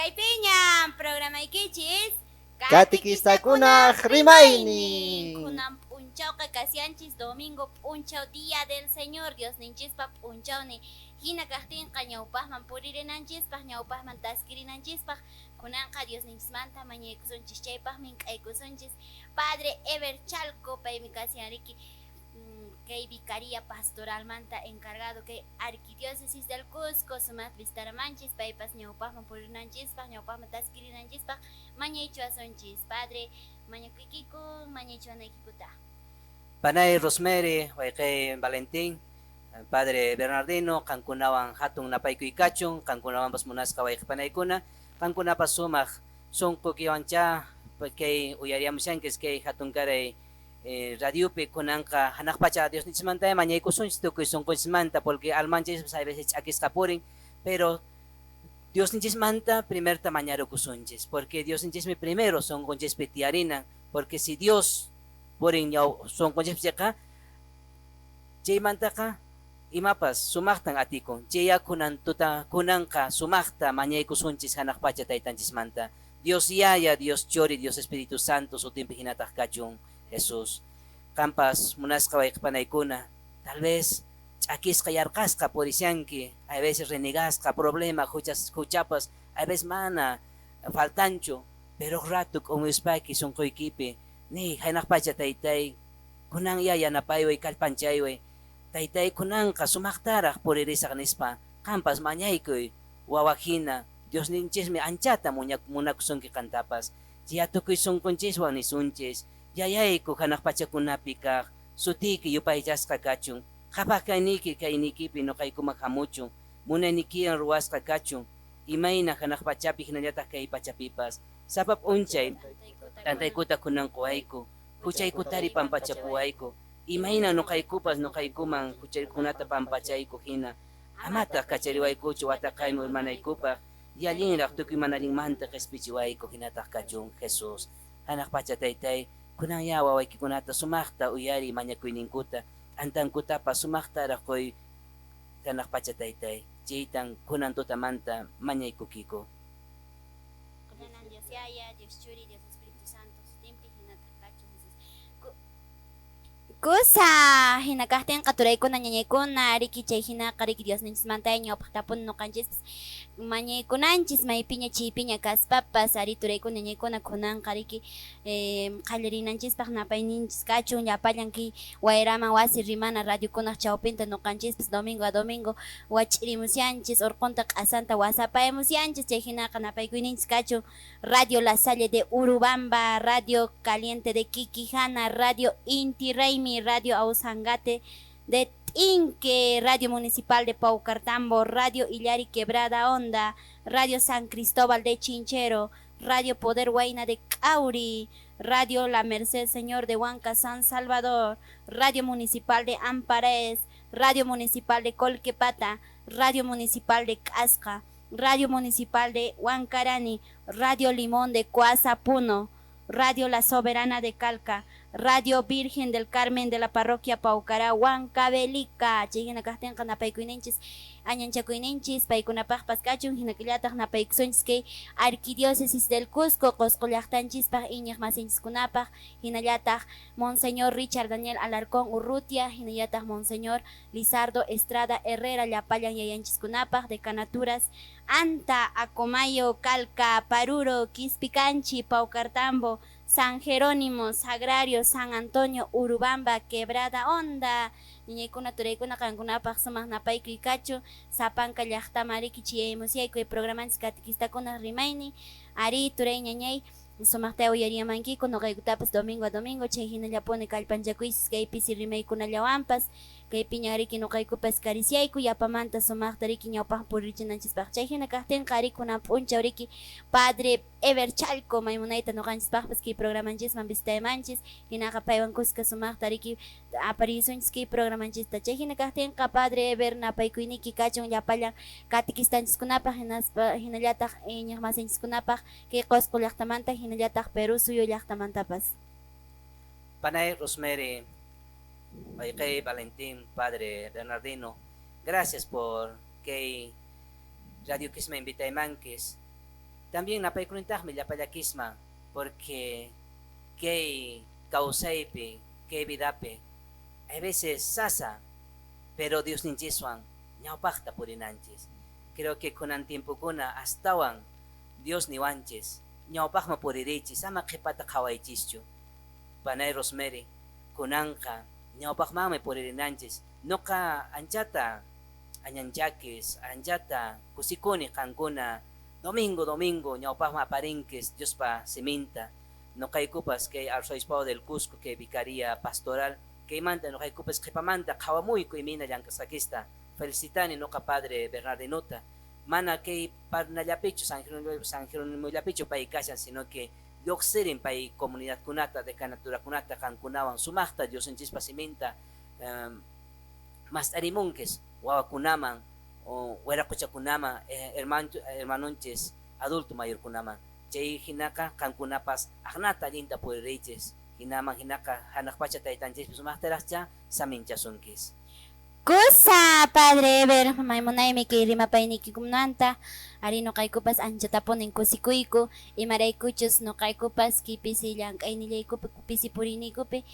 Kaypiña programa ikichis Catequistakunaj rimayni. kunan punchawqa kasianchis domingo punchaw día del Señor Dios ninchispa punchawni hina kaqtinqa ñawpaqman puririnanchispaq ñawpaqman taskirinanchispaq kunanqa Dios ninchismanta mañaykusunchis chaypaqmi k'aykusunchis Padre Ever Chalco paymi kasianriki kay vicaría pastoral manta encargado que arquidiócesis del Cusco sumat vistaramanchis paypas ñawpaqman purinanchispaq ñawpaqman taskirinanchispaq mañaychuwasunchis Padre mañakuykikun mañaychuwanaykikuta Panay Rosemary, Waykay Valentín, Padre Bernardino, kankunawan hatun napaykuykachun, kankunawanpas munasqa wayqipanaykuna, kankunapas sumaq sunqukiwancha kay uyariamushankis kay hatun karay radiopi kunanqa hanaqpacha Dios nichmanta mañaykusunchis tukuy sunqunchimanta porque almanchis a veces ch'akisqa purin, pero Dios nichmanta primerta mañarukusunchis, porque Dios nichmi primero sunqunchispi tiyarinan, porque si Dios purin yaw sunqunchispiqa chaymantaqa imapas sumaqtan atikun, chaya kunanqa sumaqta mañaykusunchis hanaqpacha taytanchismanta. Dios Yaya, Dios Chori, Dios Espíritu Santo sutinpi hinataq kachun Jesús. Kampas munasqa wayqipanaykuna, tal vez ch'akisqa yarqasqa purisyanki, a veces renegasqa problema huchapas, a veces mana faltanchu, pero rato k'umuspaki sunquykipi ni haynaqpacha taytay kunan yanapaywan kallpanchaywan taytay kunanqa sumaqtaraq puririsaq nispa qampas mañaykuy wawaqhina Dios ninchismi anchata munakusunki qantapas chaya tukuy sunqunchishwan nisunchis yayayku hanaq pachakunapi kaq sutiyki yupaychasqa kachun qhapaq kaynikipi nuqaykuman hamuchun munaynikiwan ruwasqa kachun imayna hanaq pachapi hinallataq kay pachapipas sapa p'unchay tantaykuta kunan quwayku huchaykutari pampachapuwayku imayna nuqaykuman huchaykunata pampachayku hina amata kachariwaykuchu wataqaymi urmanaykupaq yallinraq tukuy manarinmanta qhispichiwayku hinataq kachun Jesús hanaq pacha taytay kunan ya wawaykikunata sumaqta uyari mañakuyninkuta antankutapas sumaqtaraq qoy hanaq pacha taytay chaytan kunan tutamanta mañaykukiku. kunanan Dios Yaya Dios Churi Dios Espíritu Santo sutinpi hinataq kachun Jesus kusa hinakaqtinqa turaykuna ñañaykuna riki chay hinaqa riki Dios ninchismanta ñawpaq tapuna nuqanchispis mañaykunanchis maypiña chaypiña kaspapas ari turaykuna ñañaykuna kunanqa riki qallarinanchispaq napayninchis kachun llapallanki wayraman wasi rimana radiokunaq chawpinta nuqanchispis domingo a domingo wach'irimusyanchis urqunta q'asanta wasapaymusyanchis chay hinaqa napaykuyninchis kachun Radio La Salle de Urubamba, Radio Caliente de Quiquijana, Radio Inti Raymi, Radio Ausangate de Inque, Radio Municipal de Paucartambo, Radio Illari Quebrada Honda, Radio San Cristóbal de Chinchero, Radio Poder Huayna de Cauri, Radio La Merced Señor de Huanca San Salvador, Radio Municipal de Ampares, Radio Municipal de Colquepata, Radio Municipal de Casca, Radio Municipal de Huancarani, Radio Limón de Coazapuno, Radio La Soberana de Calca, Radio Virgen del Carmen de la Parroquia Paucará, Huancavelica, chayhina kaqtinqa napaykuynanchis añanchakuyninchis paykunapaqpas kachun hinakillataq napaykusunchis kay arquidiócesis del Cusco Qusqu llaqtanchispaq iñaq masinchikkunapaq hinallataq Monseñor Richard Daniel Alarcón Urrutia hinallataq Monseñor Lizardo Estrada Herrera llapallan yayanchiskunapaq decanaturas Anta, Acomayo, Calca, Paruro, Quispicanchi, Paucartambo, San Jerónimo, Sagrario, San Antonio, Urubamba, Quebrada Honda, ñañaykuna turaykuna qankunapaq sumaq napaykuy kachu sapanka llaqtamariki chiyaymusyayku programanchis catequistakunaq rimayni ari turay ñañay sumaqta uyariyamankiku nuqaykutapas domingo a domingo chay hinallapuni kallpanchakuysis kaypisi rimaykunallawanpas kaypi ñariki nuqaykupas karisyayku yapamanta sumaqta riki ñawpaq puririchinanchispaq chay hina kaqtinqa ari kunan p'unchaw riki Padre Ever Chalco maymunayta nuqanchispaqpas kay programanchisman visitaymanchis hinaqa paywan kuska sumaqta riki aparisunchis kay programanchista chay hina kaqtinqa Padre Ever napaykuyniki kachun llapallan catequistanchiskunapaq hinallataq iñaq masinchikkunapaq kay Qusqu llaqtamanta hinallataq Perú suyo llaqtamantapas. Panay Rosemary, Waykay Valentín, Padre Bernardino, gracias por que Radio Kisma invitaymanchis también napaykunintaqmi llapallakisman porque kay kawsaypi kay vidapi a veces sasa pero Dios ninchishwan ñawpaqta purinanchis. Creo que kunan tiempukuna astawan Dios niwanchis ñawpaqman puririchis ama qhipata qhawaychischu. Panay Rosemary kunanqa ñawpaqmanmi puririnanchis. Noqa anchata añanchakis, anchata kusikuni qankuna domingo ñawpaqman aparinquis Diospa siminta. Noqaykupas kay arzobispado del Cusco kay vicaría pastoral kaymanta noqaykupas qhipamanta qhawamuyku imina llank'asakista felicitani noqa padre Bernardinuta mana kay parnallapichu San Jeronimollapichu pay kashan sino que lluqsirin pay comunidad kunata de kanatura kunata qankunawan sumaqta Diosinchikpa siminta mas arimunkis wawakunaman o wiraquchakunaman hermanunchis adulto mayorkunaman chay hinaqa qankunapas aqnata allinta puririchis hinaman hinaqa hanaq pacha taytanchikpi sumaqtaraqcha saminchasunkis. Kusa, Padre Ever, maymunaymi kay rimapaynikikunanta, ari noqaykupas anchatapunin kusikuyku, imaraykuchus noqaykupas kipisi llank'aynillaykupi kupisi puriniykupi,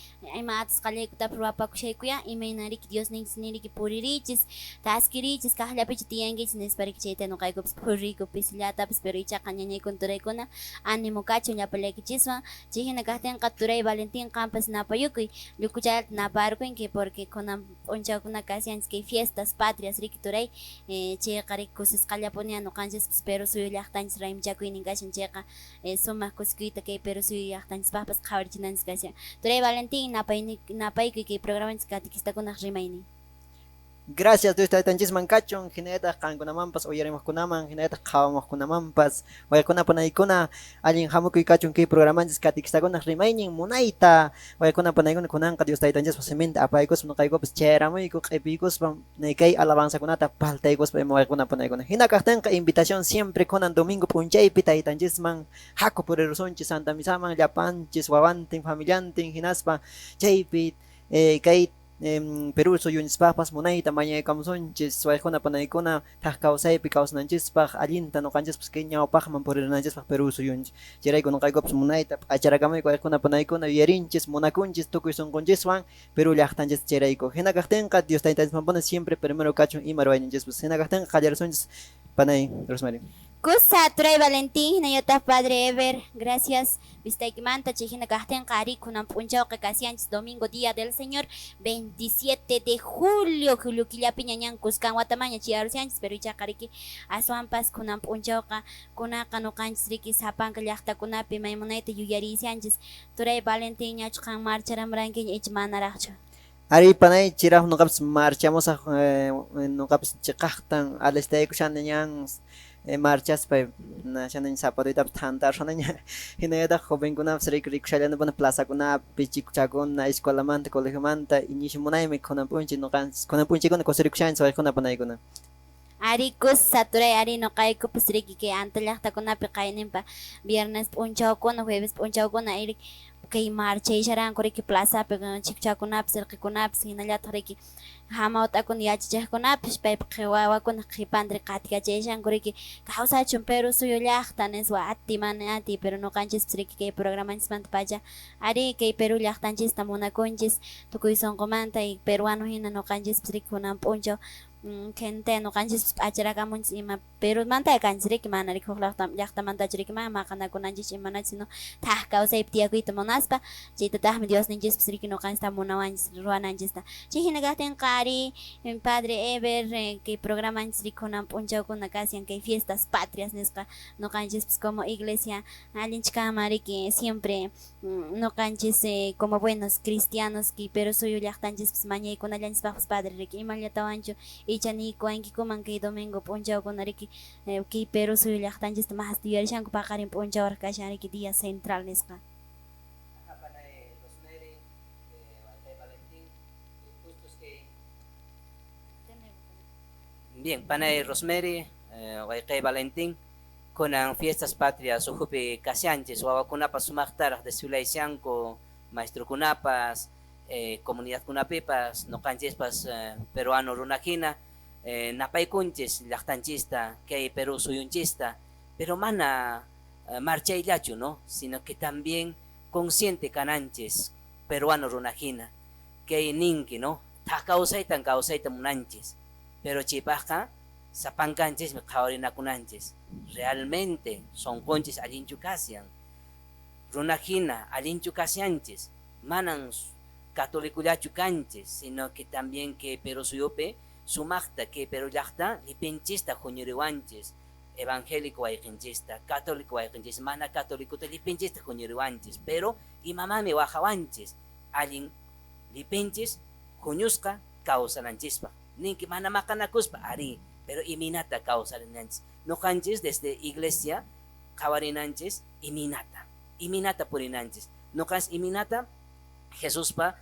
ima atasqallaykutapis ruwapakushaykuya, imaynariki Dios ninsiniriki puririchis, taskirichis, kaqllapichu tiyankichis nispariki chayta noqaykupas puriyku pisillatapas, pero ichaqa ñañaykuna turaykuna, ánimo kachun llapallaykichiswan, chayhina kaqtinqa turay Valentin qampas napayukuy, llukuchallata naparkunki porque kunan p'unchawkunaka kay fiestas patrias riki turay chayqa riki kusisqallapuni noqanchis Perú suyu llaqtanchis raymachakuynin kashan chayqa sumaq kusikuyta kay Perú suyu llaqtanchispaqpas qhawarichinanchis kashan turay Valentin napaykuy kay programanchis catequistakunaq rimaynin. Gracias Dios taytanchisman kachun hinayta qankunamanpas uyarimuqkunaman hinayta qhawamuqkunamanpas waykunapanaykuna allin hamukuy kachun kay programanchis catequistakunaq rimaynin munayta waykunapanaykuna kunanqa Dios taytanchispa siminta apaykuspa noqaykupas chayramuyku q'ipiykuspa kay alabanzakunata paltaykuspa ima waykunapanaykuna hina kaqtinqa invitación siempre kunan domingo p'unchaypi taytanchisman haku purirusunchis Santa Misaman llapanchis wawantin familiantin hinaspa chaypi kay Perú suyunchispapas munayta mañaykamusunchis waykunapanaykuna thaq kawsaypi kawsananchispaq allinta noqanchikpas kay ñawpaqman puririnanchispaq Perú suyunchis chayrayku noqaykupas munayta q'acharakamuyku waykunapanaykuna yuyarinchis munakunchis tukuy sunqunchikwan Perú llaqtanchis chayrayku hina kaqtinqa Dios taytanchikmanpuna siempre primero kachun ima ruwayninchikpas hina kaqtinqa qallarishunchis panay Rosemary. Kusa, turay Valentin, hinayota Padre Ever, gracias. Vistaykimanta, chihina kaqtinqa ari kunan p'unchawqa kasianchis domingo día del Señor 27 de julio killapi ñañan kuskan watamaña chiyarusianchis pero ichaqa riki aswanpas kunan p'unchawqa kunaqa noqanchis riki sapanka llaqtakunapi maymunayta yuyarisianchis turay Valentin ñachuqan marcharamrankiña icha manaraqchu. Ari panay chiraq nuqapas marchamusaq nuqapas chiqaqtan alistaykushani ñan marchaspa shanañ zapatitapas thantarshanaña hinayata jovenkunapas rikushallanapuna plazakunapi chikuchakuna escuelamanta colegiomanta inishimunaymi kunanpunchik nuqanchis kunanpunchikkuna kusurikushanchis waykunapunaykuna. Ari kusa turay ari noqaykupas riki kay anta llaqtakunapi qayninpa viernes p'unchawkuna jueves p'unchawkuna irik kay marchaysharanku riki plazapi chikuchakunapas irqikunapas hinallataq riki hamawt'akuna yachachiqkunapish paypa wawakuna qhipanta qatiqachayashanku riki kawsachun Perú suyu llaqta niswa ati mana ati pero noqanchispis riki kay programanchismanta pacha ari kay Perú llaqtanchista munakunchis tukuy sunqumanta y peruano hina noqanchispis riki kunan p'unchaw gente noqanchispis p'acharakamunchis ima Perúmanta kanchis riki mana riki huk llaqtamantachu riki mana maqanakunanchis imanachus sino thaq kawsaypi tiyakuyta munaspa chaytataqmi Diosninchispis riki noqanchista munawanchis ruwananchista chay hina kaqtinqa ari Padre Ever kay programanchis riki kunan p'unchawkuna kasian kay fiestas patrias nisqa noqanchispis como iglesia allinchikama riki siempre noqanchis como buenos cristianos kay Perú suyu llaqtanchispis mañaykunallanchispaqpas Padre riki imallatawanchu ichanikuwankikuman kay domingo p'unchawkuna riki kay Perú suyu llaqtanchista mas yuyarishanku paqarin p'unchawraq kashan riki día central nisqa. Bien, panay Rosemary, waykay Valentin, kunan fiestas patrias uhupi kasianchis wawakunapas sumaqtaraq desilulaysianku maestrokunapas comunidad kunapipas noqanchispas peruano runakina napaykunchis llaqtanchista kay Perú suyunchista pero mana marchayllachu, ¿no? Sino que también consciente cananches peruano runajina que ninki, ¿no? Ta causaitan munanches, pero chipaja sapancanches me kunanches realmente son conches alinchu casian runajina alinchu casianches manan católico canches, sino que también que pero suyupe sumacta que pero yachta lipinchista juñuriwanches evangélico ayqinchista, católico ayqinchis, mana católico te lipinchista juñuriwanches, pero imamami wajawanches, alin lipinchis juñusca causalanchis ninki mana makanakuspa ari, pero iminata causalanchis. No canches desde iglesia kawarinanchis iminata purinanchis. No cans iminata Jesús pa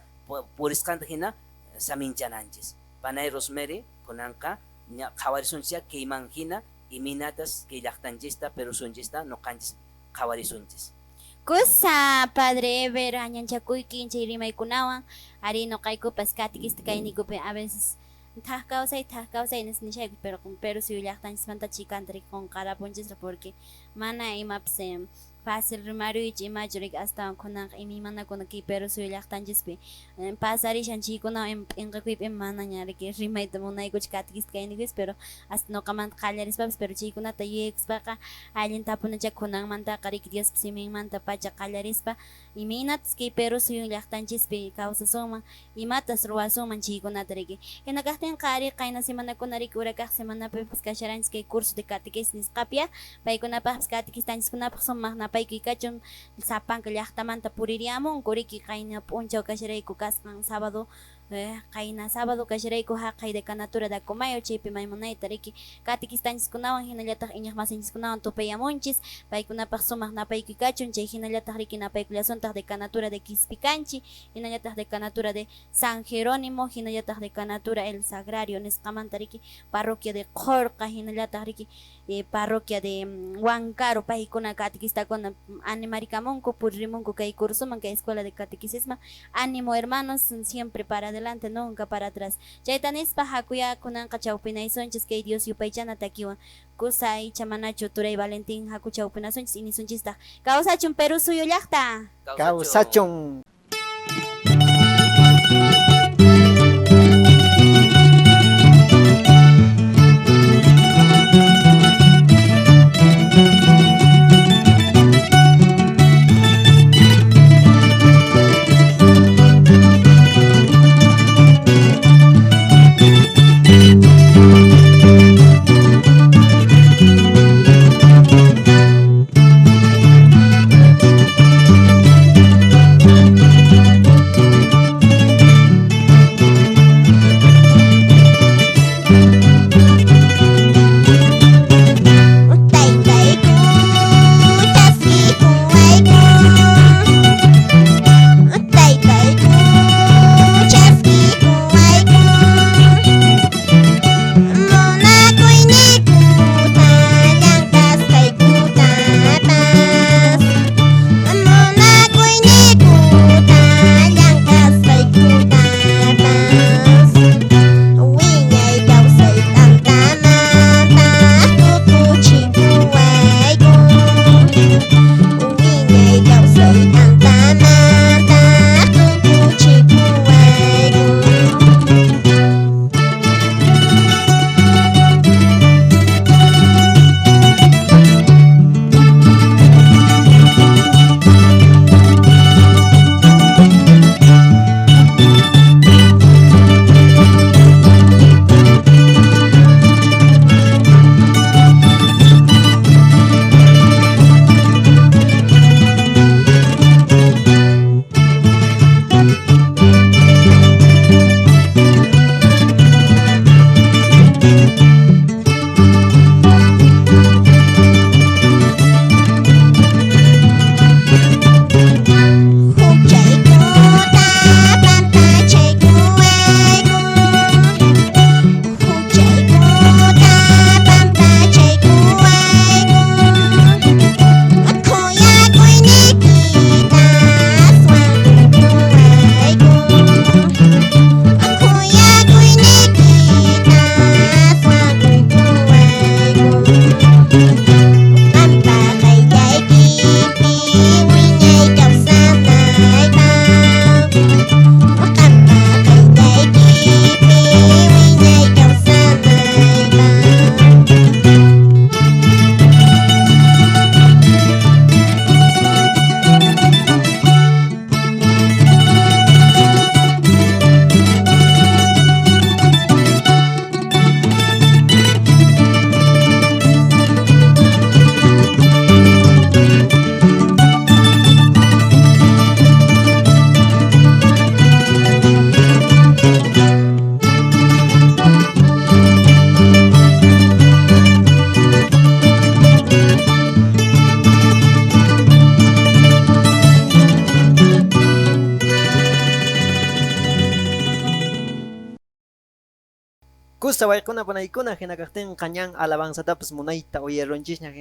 puriscanta hina saminchananchis. Panay Rosemary kunanka kawarisunchia que imangina iminatas que llactanchista pero sunchista no canchis kawarisunchis. Kusa padre Ever añanchakuy kinche rimaykunawan ari no kayku paskatikista kaynikupi a veces tahkausay nisnishayku pero si llaqtanchismanta chikantari con qarapunchis porque mana imapse fácil rimaruychi imachurik hasta kunaq imimanakuna ki pero si llaqtanchispi pasarishan chiykuna inqakuypi mana ñariki rimayta munaykuchik katikista kaynikus pero hasta noqamanta qallarispapas pero chaykunata yuyakuspaqa allin tapunacha kunanmantaqa riki Dios siminmanta pacha qallarispa iminatas ki pero si llaqtanchispi kawsasunman imatas ruwasunman chaykunata riki hina kaqtinqa ari qayna semanakuna riki urakaq semanapipas kasharanchis kay curso de catequesis nisqapya paykunapapas catequistanchiskunapaq sumaq napaykuy kachun sapanka llaqtamanta puririamunku riki qayna p'unchaw kasharayku kasqan sábado qayna sábado kasharayku haqay decanatura de Acomayo chaypi maymunayta riki catequistanchiskunawan hinallataq iñaq masinchikunawan tupayamunchis paykunapaq sumaq napaykuy kachun chay hinallataq riki napaykuyasuntaq decanatura de Quispicanchi hinallataq decanatura de San Jerónimo hinallataq decanatura El Sagrario nisqamanta riki parroquia de Qorqa hinallataq riki parroquia de Huancaru paykuna catequistakuna animarikamunku puririmunku kay cursuman kay escuela de catequisismo ánimo hermanos siempre para adelante nunca para atrás chayta nispa hakuyakunanqa chawpinaysunchis kay Dios yupaychana takiwan kusay chamanachu turay Valentín haku chawpinasunchis inisunchistaq kawsachun Perú suyo llaqta Kawsachun. gusta waykuna panaykuna hinakaqtin qañan alabanzatapas munayta uyarunchikña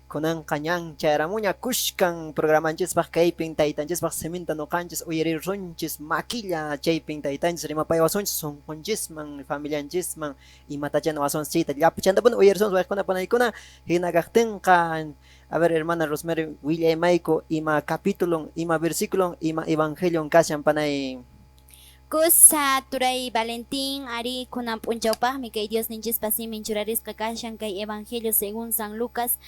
kunan qañan chayramuña kushkan programanchispaq kaypin taytanchispaq siminta nuqanchis uyarirunchis maquilla chaypin taytanchis rimapaywasunchis sunqunchikman familianchisman imatachana wasunchis chayta llapi chantapuna uyarisunchis waykuna panaykuna hinakaqtinqa a ver hermana Rosemary willaymayku ima capítulo ima versículo ima evangelio kashan panay Kusa turay Valentín ari kunan punchawpaqmi kay Dios ninchis pasimin churarisqa kashan kay Evangelio según San Lucas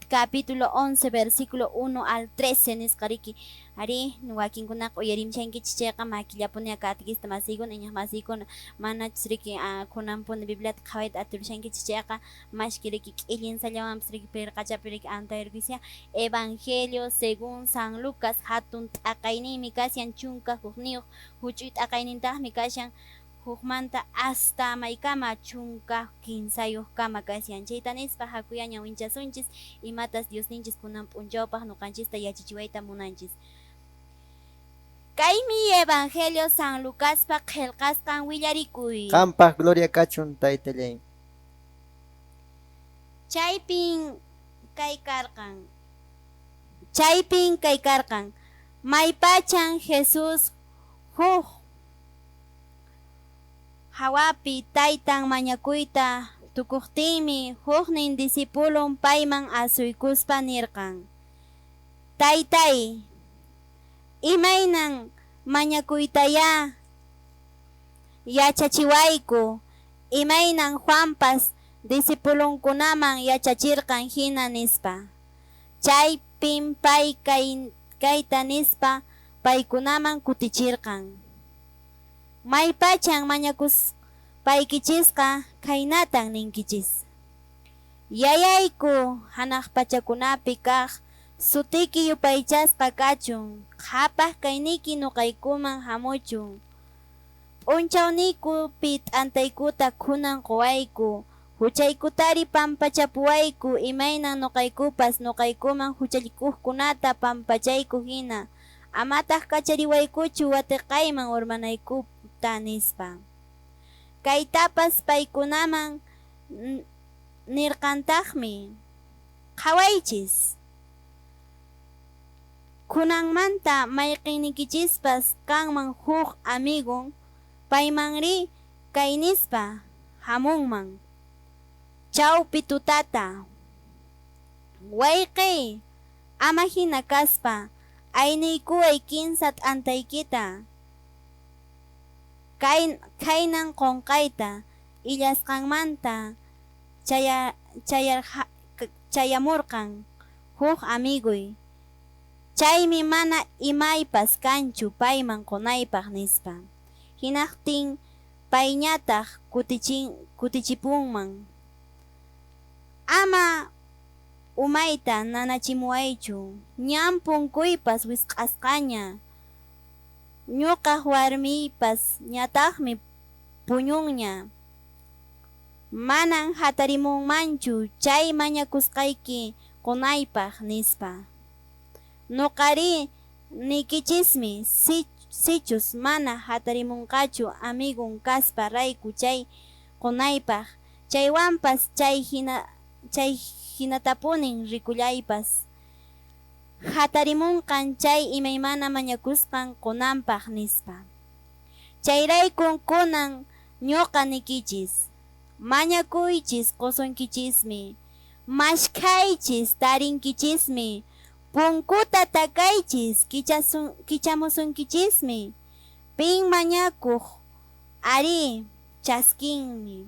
capítulo 11 versículo 1 al 13 nisqariki ari wakinkunaq uyarimchankichis chayqa makillapuni catequista masikuna iñaq masikuna manachus riki kunanpuni Bibliata qhawayta aturishankichis chayqa mashkiriki k'illinsallawanpas riki pirqachapi riki antairkisia Evangelio según San Lucas hatun t'aqayniymi kasyan chunka hukniyuq huch'uy t'aqaynintaqmi kashan hukmanta hasta maykama chunka kinsayuq kama kasyan chayta nispa hakuyaña winchasunchis imatas Dios ninchis kunan p'unchawpaq nuqanchista yachachiwayta munanchis. Kaymi Evangelio San Lucaspa qillqasqan willarikuy. qampaq gloria kachun taytallay. Chaypin kay karqan maypachan Jesus huk hawapi taytan mañakuyta tukuqtinmi huknin disipulun payman asuykuspa nirqan Taytay imaynan mañakuytaya yachachiwayku imaynan Juanpas disipulunkunaman yachachirqan hina nispa chaypin pay kayta nispa paykunaman kutichirqan maypachan mañakus paykichisqa kaynatan ninkichis yayayku hanaq pachakunapi kaq sutiki yupaychasqa kachun qhapaq kayniki nuqaykuman hamuchun p'unchawniku t'antaykuta kunan quwayku huchaykutari pampachapuwayku imaynan nuqaykupas nuqaykuman huchallikuqkunata pampachayku hina amataq kachariwaykuchu watiqayman urmanaykuta nispa kaytapas paykunaman nirqantaqmi qhawaychis kunanmanta mayqinnikichispas kanman huk amigun paymanri kay nispa hamunman chawpi tutata wayqiy ama hina kaspa ayniykuway kinsa t'antaykita kaynan qonqayta illasqanmanta chayamurqan huk amiguy chaymi mana imaypas kanchu payman qunaypaq nispa hinaqtin payñataq kutichipunman ama umayta nanachimuwaychu ñampun kuypas wisq'asqaña ñuqaq warmiypas ñataqmi puñunña manan hatarimunmanchu chay mañakusqayki qunaypaq nispa nuqari nikichismi sichus mana hatarimunqachu amigun kaspa rayku chay qunaypaq chaywanpas chay hinatapunin rikullaypas hatarimunqan chay imaymana mañakusqan kunanpaq nispa chayraykun kunan ñuqa nikichis mañakuychis qusunkichismi mashkhaychis tarinkichismi punkuta takaychis kichamusunkichismi pin mañakuq ari chaskinmi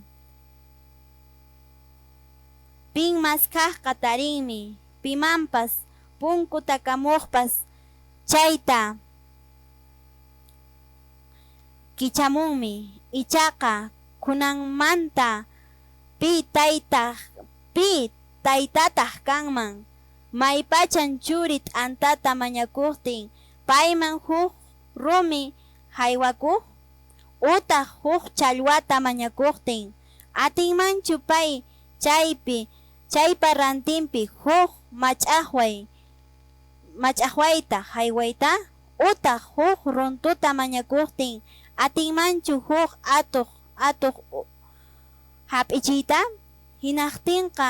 pin maskaqqa tarinmi pimanpas punku takamuqpas chayta kichamunmi ichaqa kunanmanta pi taytataq kanman maypachan churi t'antata mañakuqtin payman huk rumi haywakuq utaq huk challwata mañakuqtin atinmanchu pay chaypa rantinpi huk mach'aqwayta haywayta utaq huk runtuta mañakuqtin atinmanchu huk atuq hap'ichiyta hinaqtinqa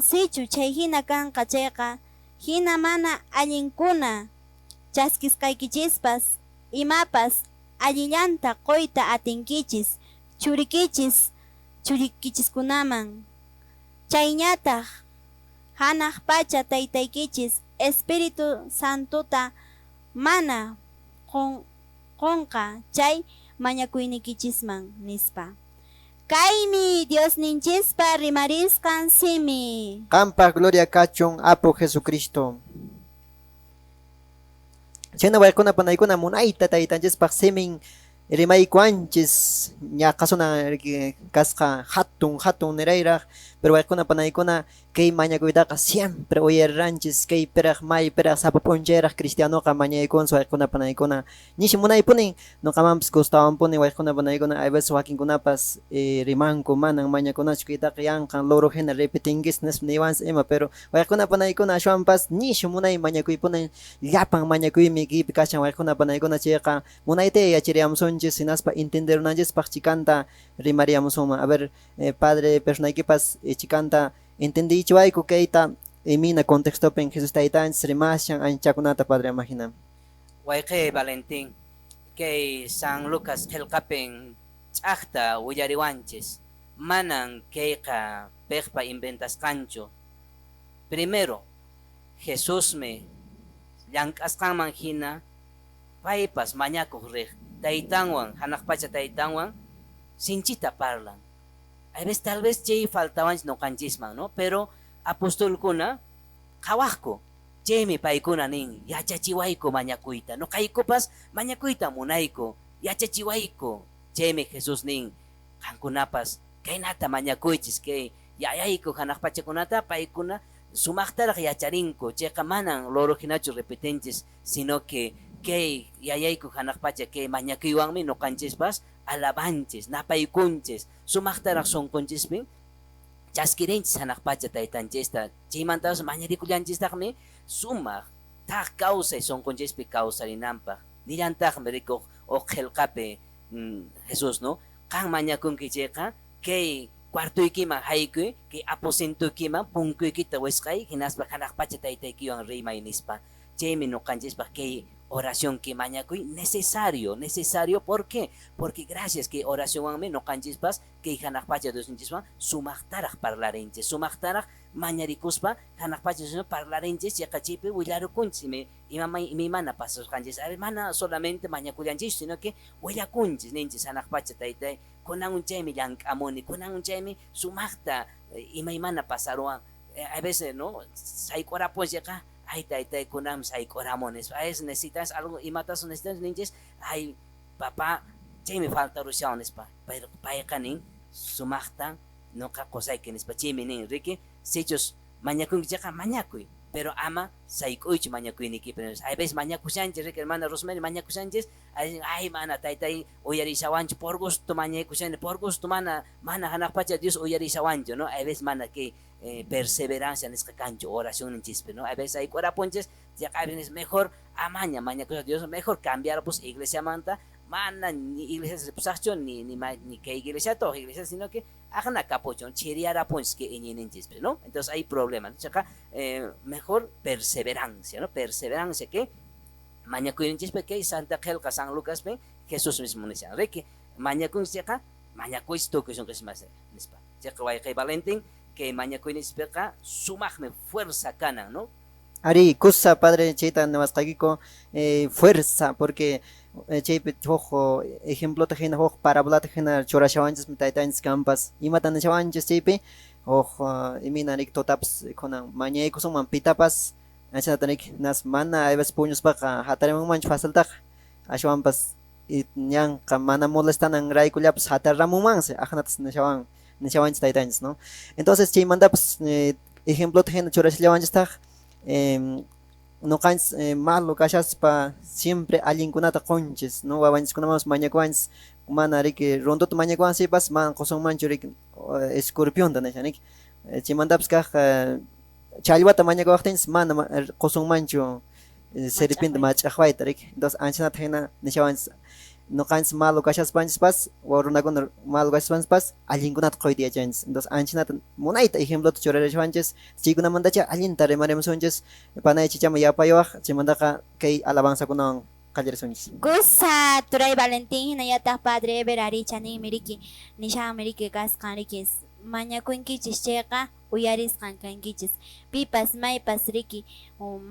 sichu chay hina kanqa chayqa hina mana allinkuna chaskisqaykichispas imapas allillanta qoyta atinkichis churikichiskunaman chayñataq hanaq pacha taytaykichis Espiritu Santuta mana qonqa chay mañakuynikichisman nispa. Kaymi Dios ninchispa rimarisqan simi. Qampa gloria kachun Apo Jesucristo. Chayna waykuna panaykuna munayta taytanchispaq simin rimaykuanchis ñaqasuna kasqa hatun nirayraq pero waykuna panaykuna kay mañakuytaqa siempre uyariranchis kay piraq may piraq sapapunchayraq cristianoqa mañaykunsu waykuna panaykuna nishi munaypunin nuqamanpas gustawanpuni waykuna panaykuna a veces wakinkunapas rimanku manan mañakunachu kaytaqa yanqan loro hina repetinkish niwansi ima pero waykuna panaykuna ashwanpas nishi munay mañakuypunin llapan mañakuymi kaypi kashan waykuna panaykuna chayqa munayta yachariyamusunchis hinaspa entenderunanchispaq chikanta rimariyamusunman a ver padre personaykipas chikanta entendichiwayku kayta imina contextopen Jesus taytanchis rimashan anchakunata padre imagina Wayqi Valentín kay San Lucas qillqapin ch'aqta willariwanchis manan kayqa piqpa inventasqanchu primero Jesusmi llank'asqanman hina paypas mañakuq riq taytanwan hanaq pacha taytanwan sinchita parlan a veces tal vez chay faltawanchis noqanchisman no pero apostolkuna qhawaqku chaymi paykuna nin yachachiwayku mañakuyta noqaykupas mañakuyta munayku yachachiwayku chaymi Jesús nin qankunapas kaynata mañakuychis kay yayayku hanaq pachakunata paykuna sumaqtaraq yacharinku chayqa manan loro hinachu repetinchis sino que kay yayayku hanaq pacha kay mañakuywanmi noqanchispas alabanchis napaykunchis sumaqtaraq sunqunchispin chaskirinchis hanaq pacha taytanchista chaymantapas mañarikullanchistaqmi sumaq taq kawsay sunqunchispi kawsarinanpaq nillantaqmi rikuq huk qillqapi Jesús no qan mañakunki chayqa kay cuartuykiman haykuy kay aposentuykiman punkuykita wisqay hinaspa hanaq pacha taytaykiwan rimay nispa chaymi noqanchispaq kay oración que mañakuy necesario ¿por qué? Porque gracias que oración wanmi noqanchispas que hanaq pacha Diosninchiswan sumaqtaraq parlarinchis sumaqtaraq mañarikuspa hanaq pacha Diosninchiswan parlarinchis chayqa willarukunchis imana pasasqanchis mana solamente mañakullanchis sino que willakunchis ninchis hanaq pacha taytay kunan chaymi llank'amuni kunan chaymi sumaqta imaymana pasaruwan a veces no sayk'urapuwan chayqa ay taytay kunam sayk'uramunis a veces necesitas algo imatas necesitas ninchis ay papá chaymi falta rushawan nispa pero payqa nin sumaqta nuqa qusayki nispa chaymi nin riki sichus mañakunki chayqa mañakuy pero ama sayk'uychu mañakuynikipi a veces mañakushanchis riki hermana Rosemary mañakushanchis ay mana taytay uyarishawanchu por gusto mañakushanchis por gusto mana hanaq pacha Dios uyarishawanchu no a veces mana kay perseverancia nisqa kanchu oración ninchispi no a veces sayk'urapunchis chayqa mejor amaña mañakusha Dios mejor cambiar pues iglesia manta mana ni iglesia repusaqchu ni kay iglesia to iglesia sino que ajna capuchon chiriarapunchis que iñininchis no entonces hay problemas chayqa mejor perseverancia no perseverancia que mañakuyninchis que Santa Qillqa San Lucas Jesús mismo nishan riki mañakunchis chayqa mañakuychis tukushunkish mas nispa chayqa wayqi Valentín que mañakuynispiqa sumaqmi fuerza kanan no Ari kusa padre chayta nawasqaykiko fuerza porque chaypi huk ejemplota hina huk parabolata hina churashawanchis taytanchis kampas imata nishawanchis chaypi huk imina rik totapas kunan mañaykusunman pitapas achanatarik nas mana a veces puñuspaqa hatarimunmanchu faciltaqa ashwanpas ñanqa mana molestanan raykullapas hataramunmansi ajnatas nishawanchis taytanchis no entonces chaymantapas ejemplota hina churashallawanchistaq nuqanchis malo kashaspa siempre allinkunata qunchis no wawanchikunamas mañakuwanchis mana riki rondota mañakuwansipas man qusunmanchu riki escorpionta nishanik chaymantapas kaq challwata mañakuwaptinchis mana qusunmanchu serpiente mach'aqwayta riki entonces anchanata hina nishawanchis no kanchis malo kashaspanchis warunakuna malo kashaspanchis allinkunata qoytiyachanchis. Entonces anchinata munayta ejemplota churarishpanchis chaykunamantacha allinta rimarimusunchis panay chichama yapayuwaq chaymantaqa kay alabanzakunawan qallarisunchis. Kusa turay Valentín hinallataq Padre Eber ari chaninmi riki nishanmi riki kasqan riki mañakunkichis chayqa uyarisqan kankichis pipas maypas riki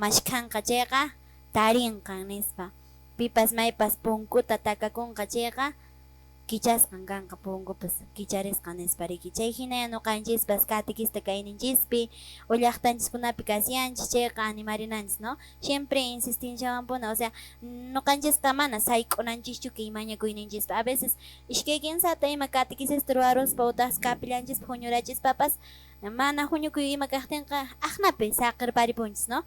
mashkhanqa chayqa tarinqan nispa pipas maypas punkuta takakunqa chayqa kichasqan kanqa punkupas kicharisqan nispa riki chay hinaya nuqanchispas catequista kayninchispi o llaqtanchiskunapi kasiyanchis chayqa animarinanchis no siempre insistinchawanpuna o sea nuqanchisqa mana sayk'unanchischu kay mañakuyninchispa a veces ishkay kinsata ima catequisista ruwaruspa utaq kapillanchispa huñurachispapas mana huñukuy ima kaqtinqa aqnapi saqirparipunchis no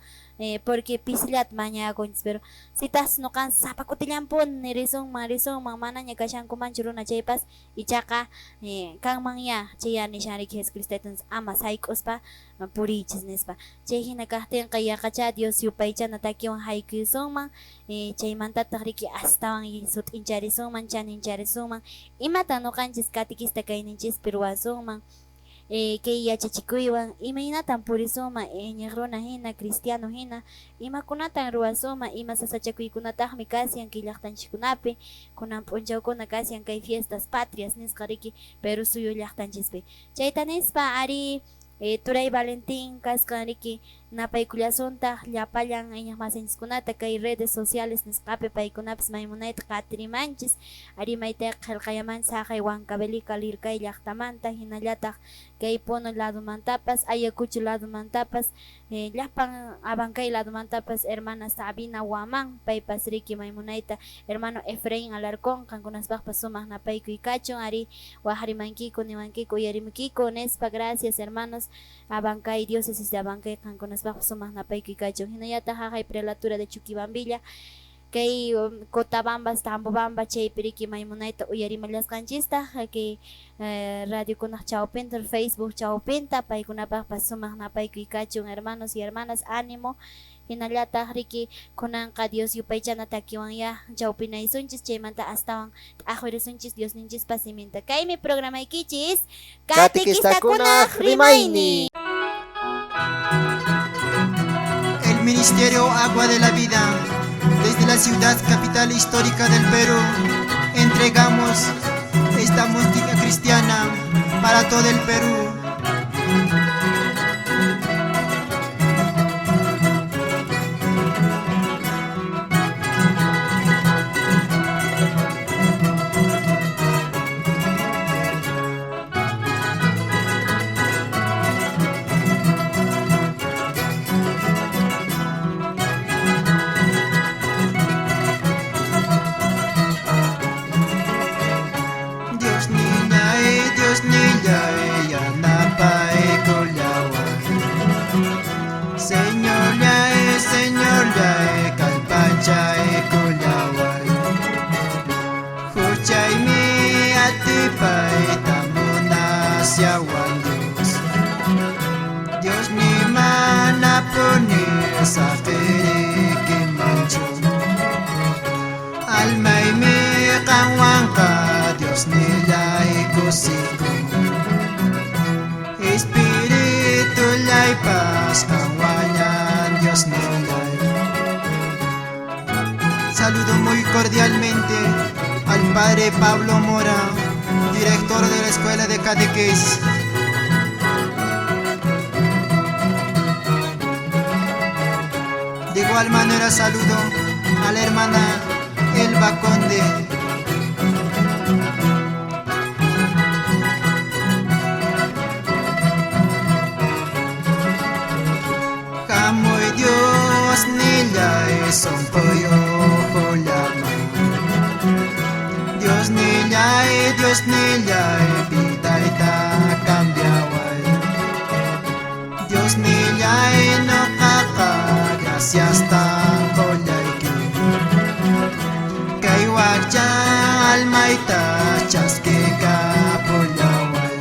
porque pisillata mañakunchis pero sitas nuqanchis sapa kutillanpuni risunman manaña kashankumanchu runa chaypas ichaqa kanmanya chaya nishanriki Jesucristaitunchis ama sayk'uspa purichis nispa chay hina kaqtinqa yaqacha Dios yupaychana takiwan haykuyusunman chaymantataq riki astawan sut'incharisunman chanincharisunman imata nuqanchis catequista kayninchispi ruwasunman kay yachachikuywan imaynatan purisunman ñaq runa hina cristiano hina imakunatan ruwasunman ima sasachakuykunataqmi kasiyan kay llaqtanchikkunapi kunan p'unchawkuna kasiyan kay fiestas patrias nisqa riki Perú suyu llaqtanchispi chayta nispa ari turay Valentín kasqan riki napaykullasunta llapallan ñaq masinchikkunata kay redes sociales nisqapi paykunapis maymunayta qatirimanchis ari maytayqa qillqayamanchis haqay Huancavelica lirkay llaqtamanta hinallataq kay Puno ladomantapas Ayacucho ladomantapas llapan Abancay ladomantapas hermana Sabina Waman paypas riki maymunayta hermano Efraín Alarcón qankunaspaqpas sumaq napaykuykachun ari waqrimankiku niwankiku uyarimukiku nispa gracias hermanos Abancay diócesis de Abancay qankunaspaqpas sumaq napaykuykachun hinallataq haqay prelatura de Chuquibambilla kay Cotabambas Tambobamba chaypi riki maymunayta uyarimallasqanchista kay radiokunaq chawpinta Facebook chawpinta paykunapaqpas sumaq napaykuykachun hermanos y hermanas ánimo hinallataq riki kunanqa Dios yupaychana takiwanya chawpinaysunchis chaymanta astawan t'aqwirisunchis Diosninchis siminta kaymi programaykichis Catequistakunaq rimayni. El Ministerio Agua de la Vida, desde la ciudad capital histórica del Perú, entregamos esta música cristiana para todo el Perú. Señor yae kalpachay kullaway Huchay mi atipay tamunas yawan Dios ni mana poner safiri mancho Almay mi kanwanka Dios ni lay kusiko Espíritu lay paz kawanyan Dios ni lay Saludo muy cordialmente al Padre Pablo Mora, director de la Escuela de Catequesis. De igual manera saludo a la hermana Elba Conde. Jamoy Dios ni la son pollo holama. Dios ni la vida ita cambiaway. Dios ni la no kaka gracias ta holayki. Kay wakja almaita chaskeka polaway.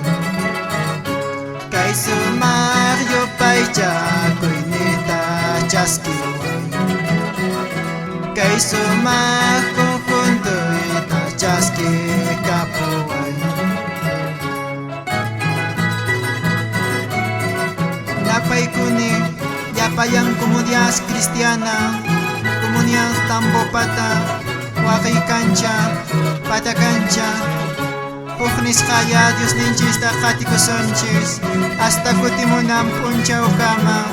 Kay sumaryo paycha kuinita chaskiway. Kay sumak conjunto ita paikuni yapayang comunidad cristiana, comunidad Tambopata, Huaqicancha, Patacancha, Pugniskaya, Dios ninchis takatiko sonchis, hasta kutimunam puncha ukama.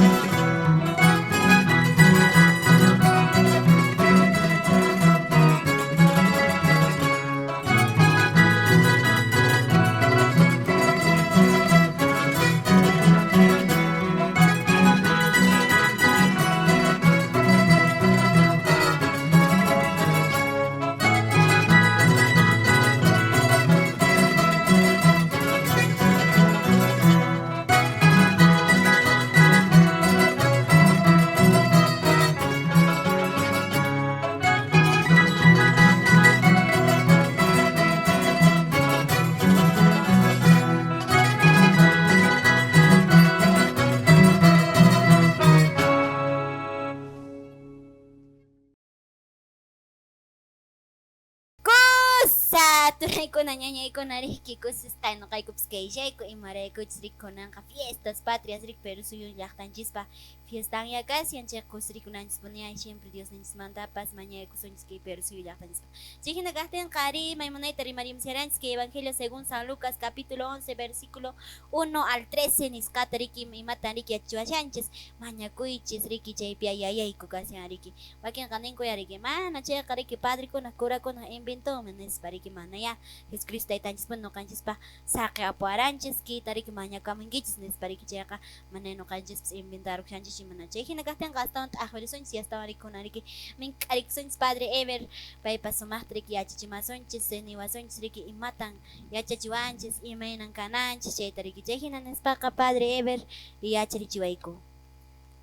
Turay ko na niya ko na riki ko sa no kay kups kay jay ko imare ko tsrik ko nang ka fiestas patrias rik pero suyo yaktan chispa fiesta ya casi anche ko srik ko nang disponia siempre Dios nang manda pas mañana ko son que pero suyo yaktan chispa chihin nagaten kari may munay tari marim serensky evangelio según San Lucas capítulo 11 versículo 1 al 13 niskatariki imatan riki achua chanches mañana ko ichis riki jay pia ya ko kasi riki wakin kanen ko yariki mana che kariki padre ko na kura ko na invento menes pariki mana ya Jesucristo ay tanchis no kanchis pa sake apo aranches ki tarik manya kamingits nes pariki cheka maneno kanchis inventaro kanchis mana chehi nagatan gaston ahverson si hasta mariko nariki min karikson padre ever pay pasumastri ki achichimason chis ni wason riki imatan yachachiwanchis imainan kananchis che tariki chehi nanes pa padre ever y achirichiwaiko.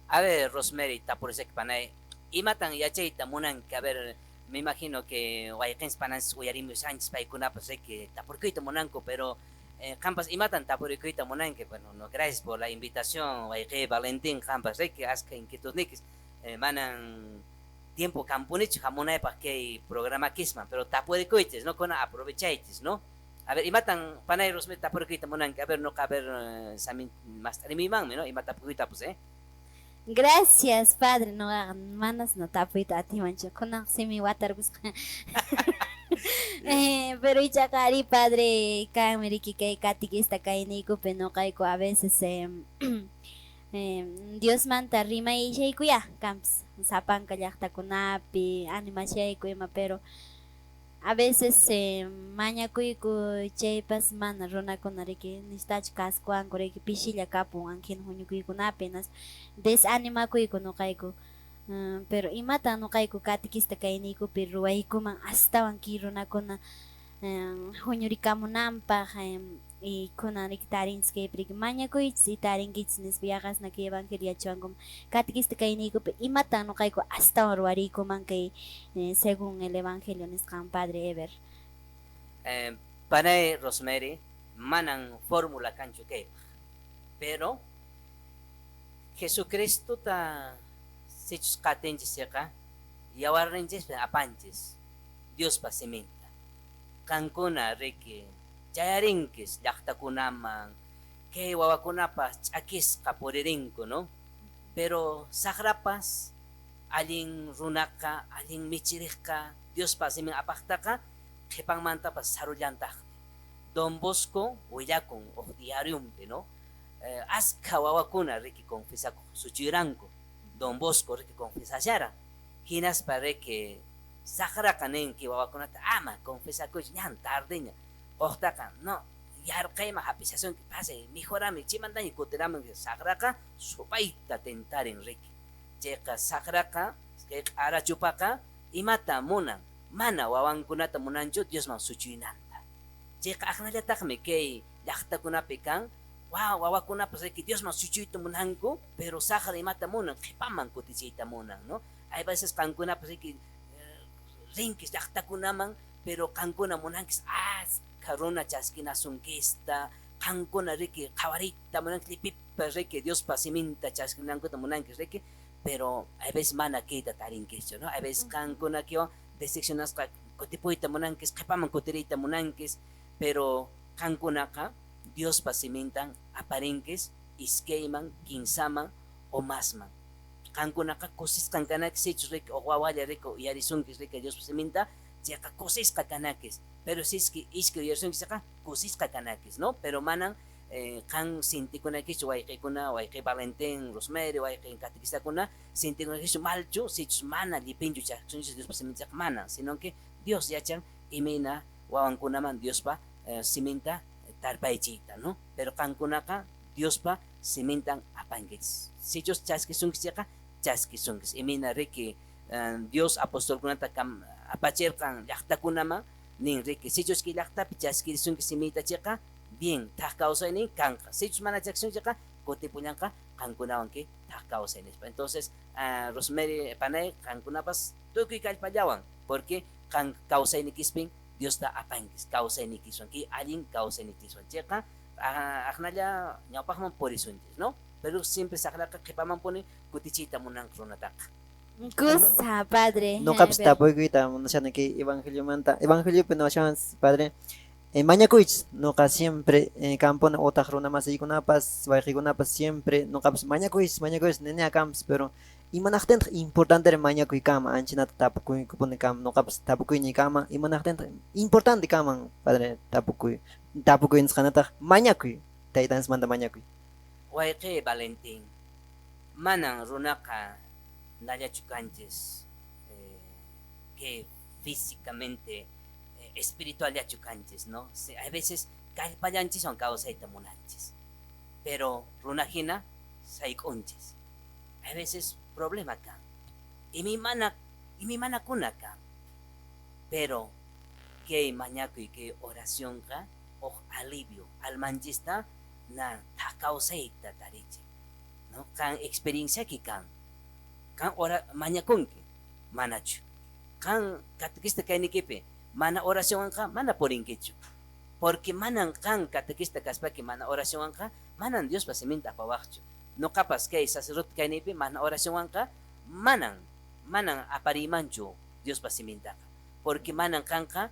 A ver, Rosemary, tapurusek panay, imatan yachaita munan que a ver, me imagino que Guayakens Panas Guayarim Sánchez Paikuna pues que tapurquito monanco, pero Campas imatan tapurquito monanque, bueno, no gracias por la invitación, Guayque Valentín Campas, que asca inquietud niques, manan tiempo campunich jamonay para que programa kisman, pero tapurquitos, no con aprovechaitis, ¿no? A ver, imatan panay Rosme tapurquito monanque, a ver, no caber samin más mi man, ¿no? Imata tapurquito pues, Gracias, padre. No manas no tapita a ti, mancho. Con mi water busca. Pero ichakari, padre, kameriki kay katikista kay niku peno kay ko a veces Dios manta rima y shay kuya camps sapan kayakta kunapi anima shay kuya pero a veces maña kuiku chaypas mana runa kunariki nistach kaskuan koreki pishilla kapun ankin hunyu kuiku apenas desanima kuiku no kayku pero imata no kayku katikista kayniku pero wayku man hasta wanki runa kuna huñurikamunanpaq y kunarik tarinskay prik maña kuitsi tarinkits nis viajas na kay evangelia chuangum katikista kayniku imata no kayku hasta warwariku man kay según el evangelio nisqan padre Ever. Panay Rosemary manan fórmula kanchu kay pero Jesucristo ta sichus katenchis seka yawarrenchis apanchis Dios pasiminta kankuna riki chayarinkis llaqtakunaman kay wawakunapas ch'akis kapuririnko no pero sagrapas alin runaka alin michiriqqa Dios pasimin apaqtaqa qhipanmantapas sarullantaq Don Bosco willakun uq diariumpi no askha wawakuna riki confesako suchiranko Don Bosco riki confesashara hinaspa riki sagraqa ninki wawakunata ama confesakuch ñan tardeña uqtaqa no yarqayma hapisasun que pase mejorami chimantaña kutiraman sagraqa supayta tentarin riki chayqa sagraqa arachupaqa imata munan mana wawankunata munanchu Diosman suchuynanta chayqa aqnallataqmi kay llaqtakunapi kan wawakunapas riki Diosman suchuyta munanku pero sagra imata munan qhipaman kutichiyta munan no hay veces qankunapas riki rinkis llaqtakunaman pero qankuna munankis karuna chaskinasunkiста qankuna riki qhawarita munankis lipipa riki Diospa siminta chaskinankuta munankis riki pero hay veces mana kita tarinkischu no hay veces qankuna kiwan decepcionasqa kutipuyta munankis qhipaman kutiriyta munankis pero qankunaqa Diospa simintan aparinkis iskayman, kinsaman o masman. Kankunaka kusisqan kanakis sichus riki o wawalla riki uyarisunki riki Dios siminta chayqa kusisqa kanakis. Pero si es que iskay uyarisunki chayqa kusisqa kanakis, ¿no? Pero manan kan sintikunakischu wayqikuna wayqi Valentín, Rosemary, wayqi catequistakuna sintikunakischu malchu sichus mana llipinchu chayqsunchis Diospa siminta mana, sino que Dios yachan imina wawankunaman Diospa siminta tarpaychiyta, ¿no? Pero kankunaka Diospa simintan apankis. Sichus chaskisunki chayqa chaskisunkis. Imina riki Dios apostolkunata apachirqan llaqtakunaman nin riki sichus ki llaqtapi chaskirisunki simita chayqa bien taq kawsaynin kanqa. Sichus mana chaskisunki chayqa kutipuñanqa kankunawanki taq kawsaynispa. Entonces Rosemary panay kankunapas tukuy kallpallawan porque kan kawsaynikispin Diosta apankis kawsaynikiswan ki allin kawsaynikiswan chayqa aqnalla ñawpaqman purisunchis, ¿no? Pero siempre saqraqa qhipaman puni kutichiyta munan runataqa. Kusa, padre. No caps tapuikuita, no sean que evangelio manta, evangelio pero no sean padre. Mañakuich, no ka siempre campo na otak runa mas ikunapas, waikunapas siempre, no caps mañakuich, nene camps, pero imanakten importante re mañakuy kama, anchina tapukuy kupone kam, no caps tapukuy ni kama, imanakten importante kama, padre tapukuy nskanata mañakuy, taitans manda mañakuy. Wayqi Valentín, manan runaqa nallachukanchis que físicamente, espiritual yachukanchis, ¿no? A veces kallpallanchis son kawsayta munanchis, pero runajina sayk'unchis. A veces problema kan, imi mana kuna kan, pero que mañakuy que oración ka o alivio almanchista na kawsayta tarichi, ¿no? Kan experiencia ki kan ora mañakunki manachu kan catequista kainikipi mana oración ka mana porinkichu porque manan kan catequista kaspaki mana oración ka manan Dios pasiminta apawaqchu no capas que sacerdote kainipi mana oración ka manan aparimanchu Dios pasiminta porque manan kanka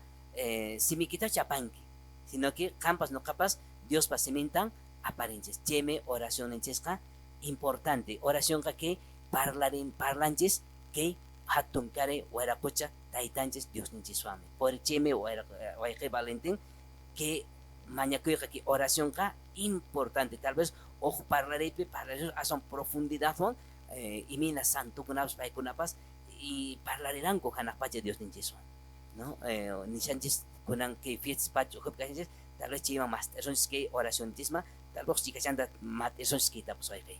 simikita chapanki sino que campas no capas Dios pasimintan aparenches cheme oración enchesca importante oración ka que parlanchis que hatun kare huarapucha taitanchis Dios ninchisuami por cheme wayqi Valentín que mañakuiqa que oración ka importante tal vez ojo parlarepi son profundidad imina santo kunapas paykunapas y parlareranku hanaqpacha Dios ninchisuan no nishanchis kunan que fiestas pacho hupkachanchis tal vez chima más esos que oración tisma tal vez chikachanta mat esos que tapos wayqi.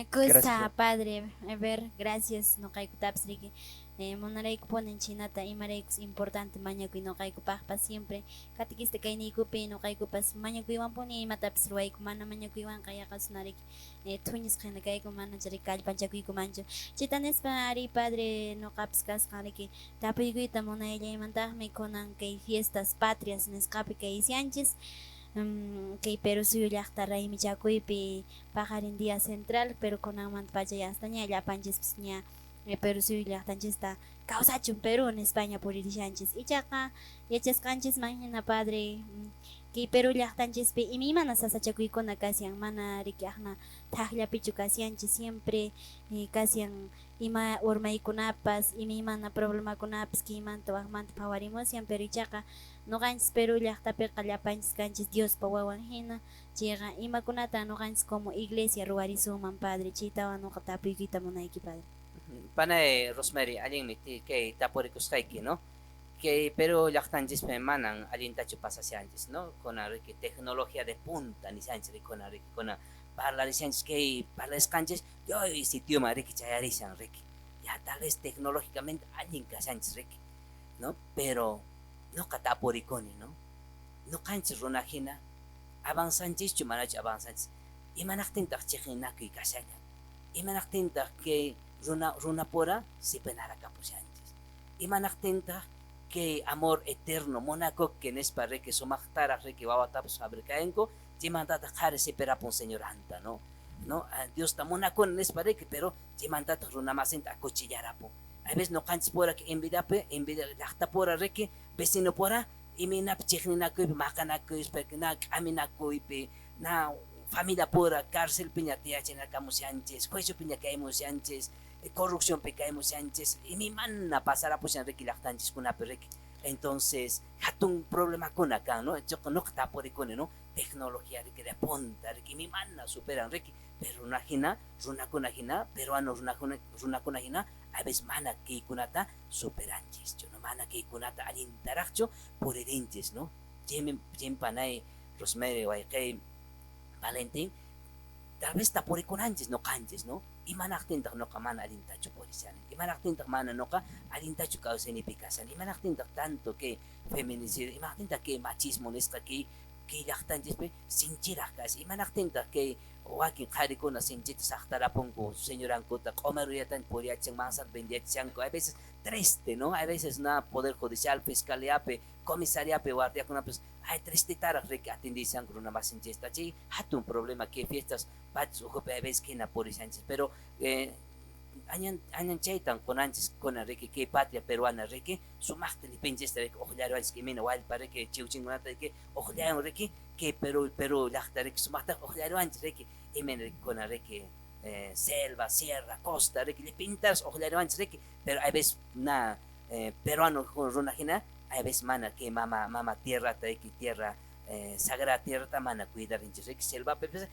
Kusa, padre, a ver, gracias, no caigo tapsriki. Monaraico ponen chinata y mareicos importante mañaco y no caigo pa siempre. Catequista kainico pe no caigo pas mañaco iwan poni matapsruaico mana mañaco iwan kaya kasunarik. Tuñis kena caigo mana jarical panchacuico mancho. Chitanes pari padre no capscas kaniki. Tapiguita monailla y mantajme conan que fiestas patrias en escape que isianches. Que pero suyo ya está rey mi chacuipi pajar en día central pero con amant paya ya está ya panches pisña pero suyo ya está causa chun Perú en España por ir chanches y chaca y echas canches mañana padre que Perú ya tanches pe y mi mana sasa chacui con la casian mana rikiahna tajla pichu casianches siempre casian ima urmay kunapas y mi mana problema kunapas que iman to ahmant pawarimos siempre chaca no ganches Perú ya está percalapanches canches Dios pawawan hina llega ima kunata no ganches como iglesia ruarisuman padre chita no katapuikita monaiki padre. Panay Rosemary alin miti kay taporikus kaiki no que pero llaqtanchis pe manan alin tachu pasasianchis no con que tecnología de punta ni sanchis con parlarisanchis que parlascanchis yo sitio mariki chayarisan riki ya tal vez tecnológicamente alin kasanchis riki no pero no kataporikoni no canchis runajina avanzanchis chumanachi avanzanchis imanaqtintaq chijinakuy kashaña imanaqtintaq que runa pora si penara capushanchis imanaqtintaq que amor eterno monaco que nespa reki sumaktara reki wawatapas fabricaenco chimantata qhari siperapun señor anta no Dios ta monaco nespa reki pero chimantata runamasinta akuchillarapun a veces no canchis pora que envidia llaqta pora reki vecino pora iminap chijninakuy maqanakuy perkinak aminakuypi na familia pura, cárcel piña tía chena camus antes, juicio piña caemos antes, corrupción pecaemos antes, y mi manna pasará pues en requi lactantes con aperrequi. Entonces, hatun problema con acá, ¿no? Yo no está por con, ¿no? Tecnología de que de apunta, de que mi manna superan requi, pero una jina, runa con ajina, peruano runa con ajina, a veces mana que kunata superantes, yo no mana que kunata al interacho por herenches, ¿no? Jem panay, Rosemary, Waikei, Valentín, tal vez está por con antes, no canches, ¿no? Y manaktin tak no ka man alintacho policial. Y manaktin tak man no ka alintacho ka significasan. Y manaktin tak tanto que feminicidio, y manaktin tak que machismo nesta que yaktanjes pe sinchirah kasi. Y manaktin tak que wakin kari ko na sinchit sa aktarapon ko señoran ko tak omeruyatan puriachang masat bendiachang ko. A veces triste, ¿no? A veces na poder judicial, fiscalía pe, comisaría pe, guardia con pues hay triste tarak rek atendisian con una más sinchesta. Chi hatun problema que fiestas pats ojo pe a veces que na policías, pero anyan chaitan con antes con a reke que patria peruana reke sumarte ni pinches reke ojlaro es que mina wild para que chiuchingonata que ojlaro reke que pero lachta reke sumata ojlaro antes reke y men con a reke selva, sierra, costa, reke le pintas ojlaro antes reke, pero a veces na peruano con runajina a veces mana que mama tierra reke tierra sagrada tierra tamana cuidar en reke selva pepe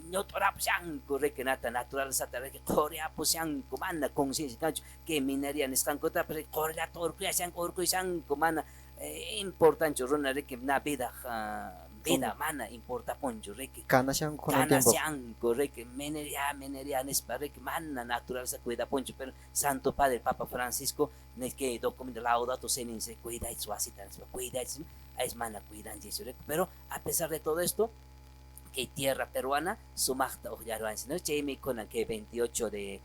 no torap siangko reke nata natural sa reke korea po siangko mana conciencia kancho que minería neskan kota pero korea torko ya siangko orko siangko mana importante rona reke na vida mana importa poncho reke Kana siyang kuno kana tiempo. siangko reke minería nespa reke mana natural sa cuida poncho pero Santo Padre Papa Francisco nes que documento laudato senin se cuida y suasita cuida es mana cuidan reke pero a pesar de todo esto que tierra peruana sumachta ojaruansi, ¿no? Jamie con que 28 de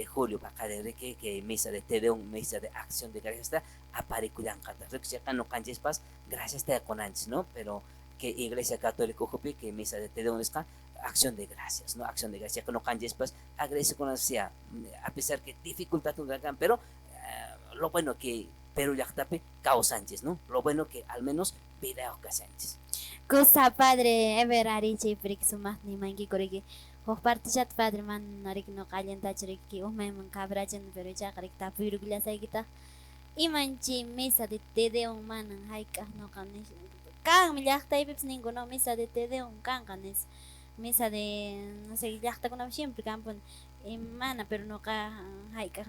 julio para que misa de Tedeum, misa de acción de gracias está apariculan cata. Acá no canches paz, gracias está con antes, ¿no? Pero que Iglesia Católica Jupi que misa de Tedeum está acción de gracias, ¿no? Acción de gracias, que no canches paz, agradece con ansia, a pesar que dificultad un gran, pero lo bueno que Perú ya tape Cao Sánchez, ¿no? Lo bueno que al menos video Sánchez. Cosa padre, ever ariche prik sumas ni mangi koreki. Hok partichat padre man narik no kalian ta ceriki man kabrajan pero ya karik ta pirugila sai kita. Imanchi mesa de tede un man haika no kanes. Kan milakta ipips ninguno mesa de tede un kan kanes. Mesa de no sé yakta con siempre campon. Mana pero no ka haika.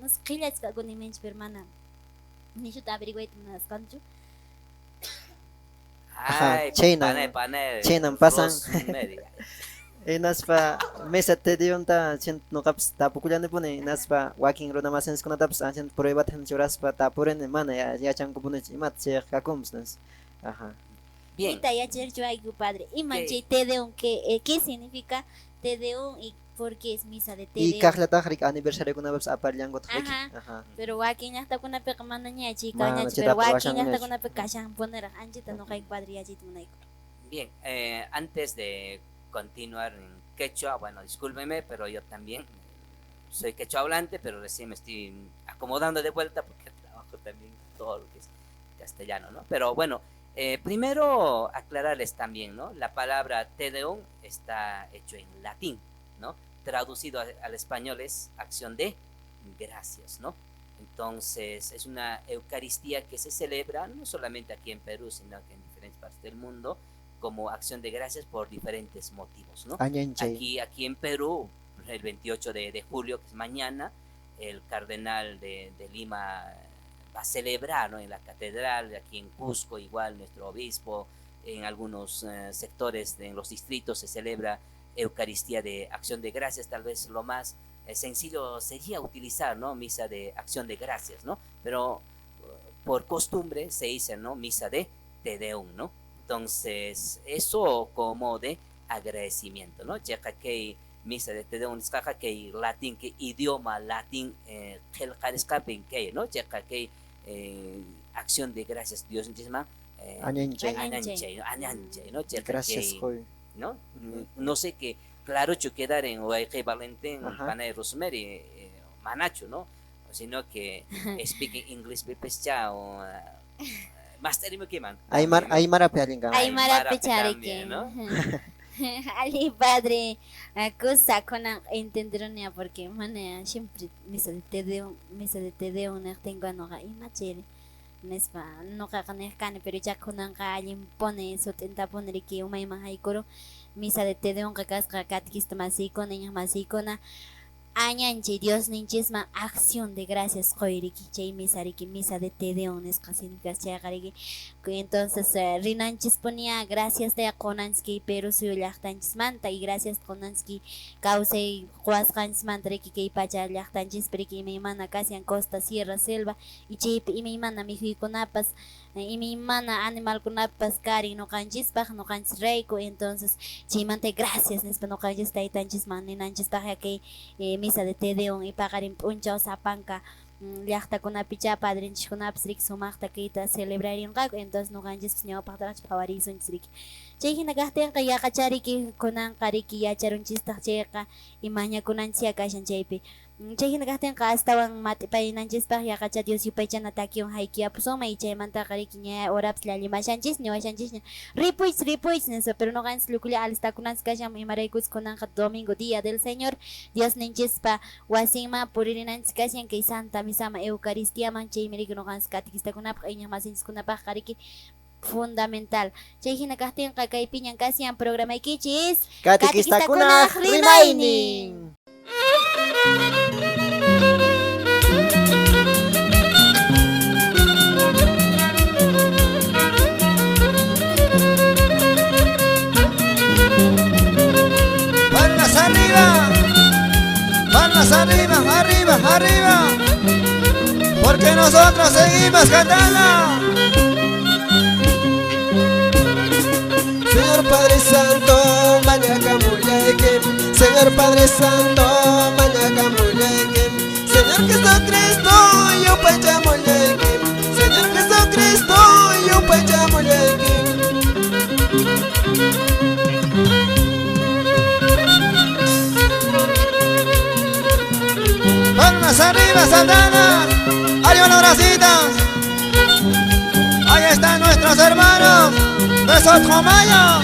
Nos kilats ka con imens per mana. Ni chuta averiguate nas kanchu. Ay, panay. Chinang pasan. Naspa mesa te dion ta chen no kaps tapukulan po ne naspa walking road na masens kuna taps ancient prueba tan choras pa tapuren mana ya chan ko punes imat che kakoms nas. Ajá. Bien. Ita ya chercho ay padre. Imanchi te de un ¿qué significa te de un y por qué es misa de te de Y kahlata hrik anniversary kuna baps apar got hrik. Ajá. Ajá. pero wakin hasta kuna pe kamana niya chica Mana niya chita pero wakin pawasang hasta niya. kuna pe kasyang poner anjita no kay padre ya chit munay. Bien, antes de continuar en quechua, bueno, discúlpeme, pero yo también soy quechua hablante, pero recién me estoy acomodando de vuelta porque trabajo también todo lo que es castellano, ¿no? Pero bueno, primero aclararles también, ¿no? La palabra Te Deum está hecho en latín, ¿no? Traducido al español es acción de gracias, ¿no? Entonces es una Eucaristía que se celebra no solamente aquí en Perú, sino que en diferentes partes del mundo, como acción de gracias por diferentes motivos, ¿no? Anyanche. Aquí en Perú, el 28 de julio, que es mañana, el cardenal de Lima va a celebrar, ¿no? En la catedral, aquí en Cusco, igual nuestro obispo, en algunos sectores, en los distritos se celebra Eucaristía de acción de gracias, tal vez lo más sencillo sería utilizar, ¿no? Misa de acción de gracias, ¿no? Pero por costumbre se dice, ¿no? Misa de Te Deum, ¿no? Entonces, eso como de agradecimiento, ¿no? Ya que misa de Te Deum es que latín, que idioma latín, que ¿no? Ya que acción de gracias, Dios misma, Anyanche. ¿no? Gracias, hoy. ¿no? No sé qué, claro, yo quedar en Oaxaca Valentín, Ajá. Panay Rosemary, Manacho, ¿no? Sino que speaking English, Pepescha o Master que man. Aymara pe alinga. Ay Aymara mara pechare también, que ¿no? Ali padre, cosa con entenderonea porque mana siempre misa de te de una tengo anoga y machete. Nespa no kakanehkane pero ya kunan ka pone so tenta poner que uma imagen coro misa de te de un kakas katkista masiko niña masiko na añanche Dios ninchisma acción de gracias koiriki chay misariki misa de te de un escasinkas chagariki entonces rinanchis ponía gracias de konanski pero su llachtanchis manta y gracias konanski cause huaskanchis mantreki que pacha llachtanchis periki me mana casi en costa sierra selva y chip y me mana mi kunapas y mi mana animal kunapas cari no canchis paj no canchis reiko entonces chimante gracias nespa no canchis taitanchis maninanchis paja que misa de te deon y pagarin punchao sapanca llakta kuna picha padrinchis kunapas rik sumakta kita celebrarin qak entonces no canchis ñaw pajtarach pawarizunchis rik chay hina kajtenqa yaqachariki kunan qariki yacharunchistaq chayqa imaña kunanchis kashan chaypi chay hina kajtenqa astawan matipayninanchispaq yaqacha Dios yupaychana takiwan haykiapusuma y chaymanta qariki ña orapas lallimashanchis ñawashanchis ripuych nesa pero no ganas lukulla alistakunanchis kashan imaraykus kunanqa domingo día del Señor Dios ninchispa wasinma puririnanchis kashan kay santa misama eucaristiaman chaymiriki no ganas katikistakунapaq iñamasinchikkunapaq qariki fundamental. Chay hina kajtenqa kay piñan kasian programaykichis Katikistakuna remaining. Palmas arriba, arriba, arriba, porque nosotros seguimos cantando. Señor Padre Santo, mañana mulekim. Señor Padre Santo, mañana mulekim. Señor Jesucristo, yo pacha mulekim. Señor Jesucristo, yo pacha mulekim. Palmas arriba, Santana. Arriba los bracitos. Ahí están nuestros hermanos de Sotomayor,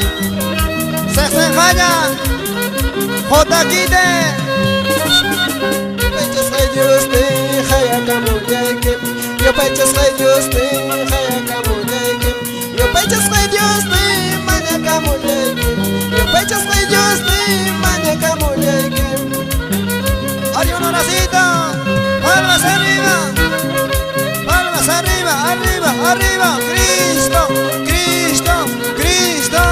Sexenjaya, Jotaquite. Pechos reyos de Hayakamulekim. Yo pechos reyos de Hayakamulekim. Yo pechos reyos de Manakamulekim. Yo pechos reyos de Manakamulekim. Hay un horacito. Palmas arriba. Palmas arriba, arriba, arriba. Cristo, Cristo, Cristo.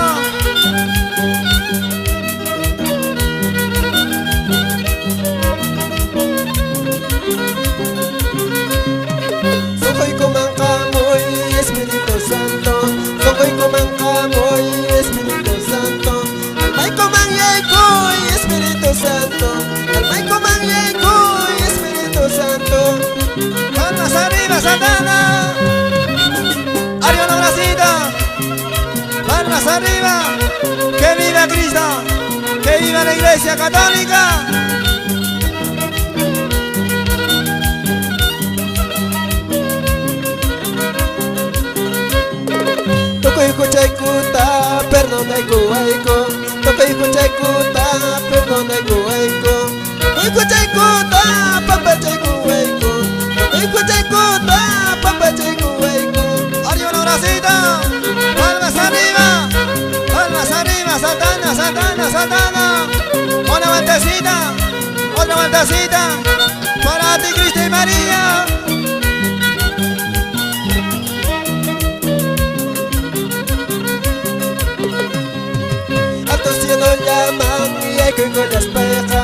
Soy comancamoy, Espíritu Santo. Soy comancamoy, Espíritu Santo. Almay comanyecoy, Espíritu Santo. Almay comanyecoy, Espíritu Santo. Palmas arriba, Santana. Arriba la bracita. Palmas arriba. Que viva Cristo. Que viva la Iglesia Católica. Toco y cuchaikuta, perdona y cuaico. Toco y cuchaikuta, perdona y cuaico. Toco y cuchaikuta, papá chaikuaico. Cuchaikuta, papá chaikuaico. Arriba la bracita. Palmas arriba, Santana, Santana, Santana. Una vueltecita, para ti, Cristo y María. Alto cielo llaman y eco con la espeja.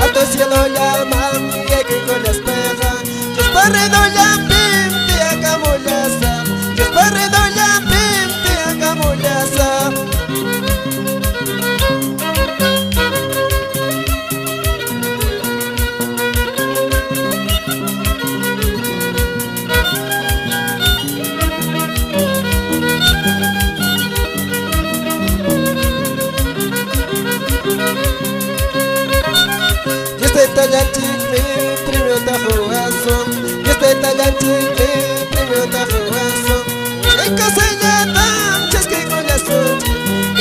Alto cielo llaman y eco con la espeja. Dios Padre doña Pim, te hagamos laza. Dios Padre doña Pim, te hagamos laza. Dios te talla chicle, primero te jugazo. Dios te talla chicle, primero te jugazo. Y no hay cosa ya tan chasque con la suerte. Y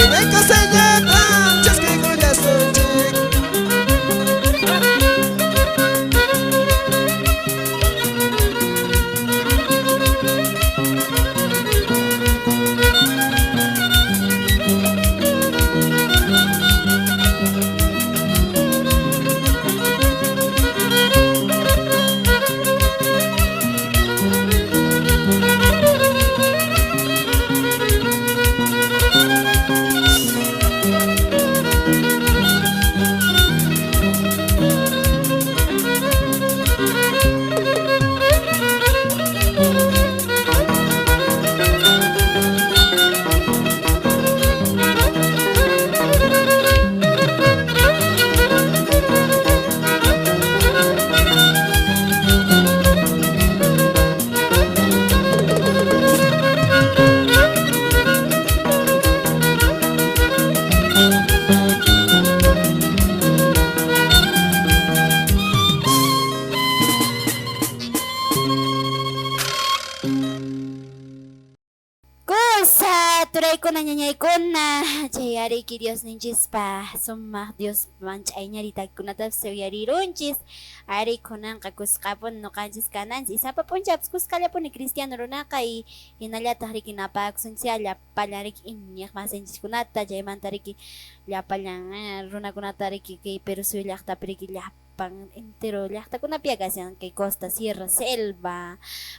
no hay cosa ya tan chasque Katuray ko na ñañaykuna chay ariki Dios ninchispa sumaq Dios manch'ayñarita kunatapas uyarirunchis ari kunanqa kusqapun nuqanchis kananchis isapapunchapas kuskallapuni cristiano runaqa y hinallataq riki napaksunchis llapalla riki iñiq masinchikkunata chaymanta riki llapallan runakunata riki kay Perú suyu llaqtapi riki llapan entero llaqtakunapiqa kashan kay costa sierra selva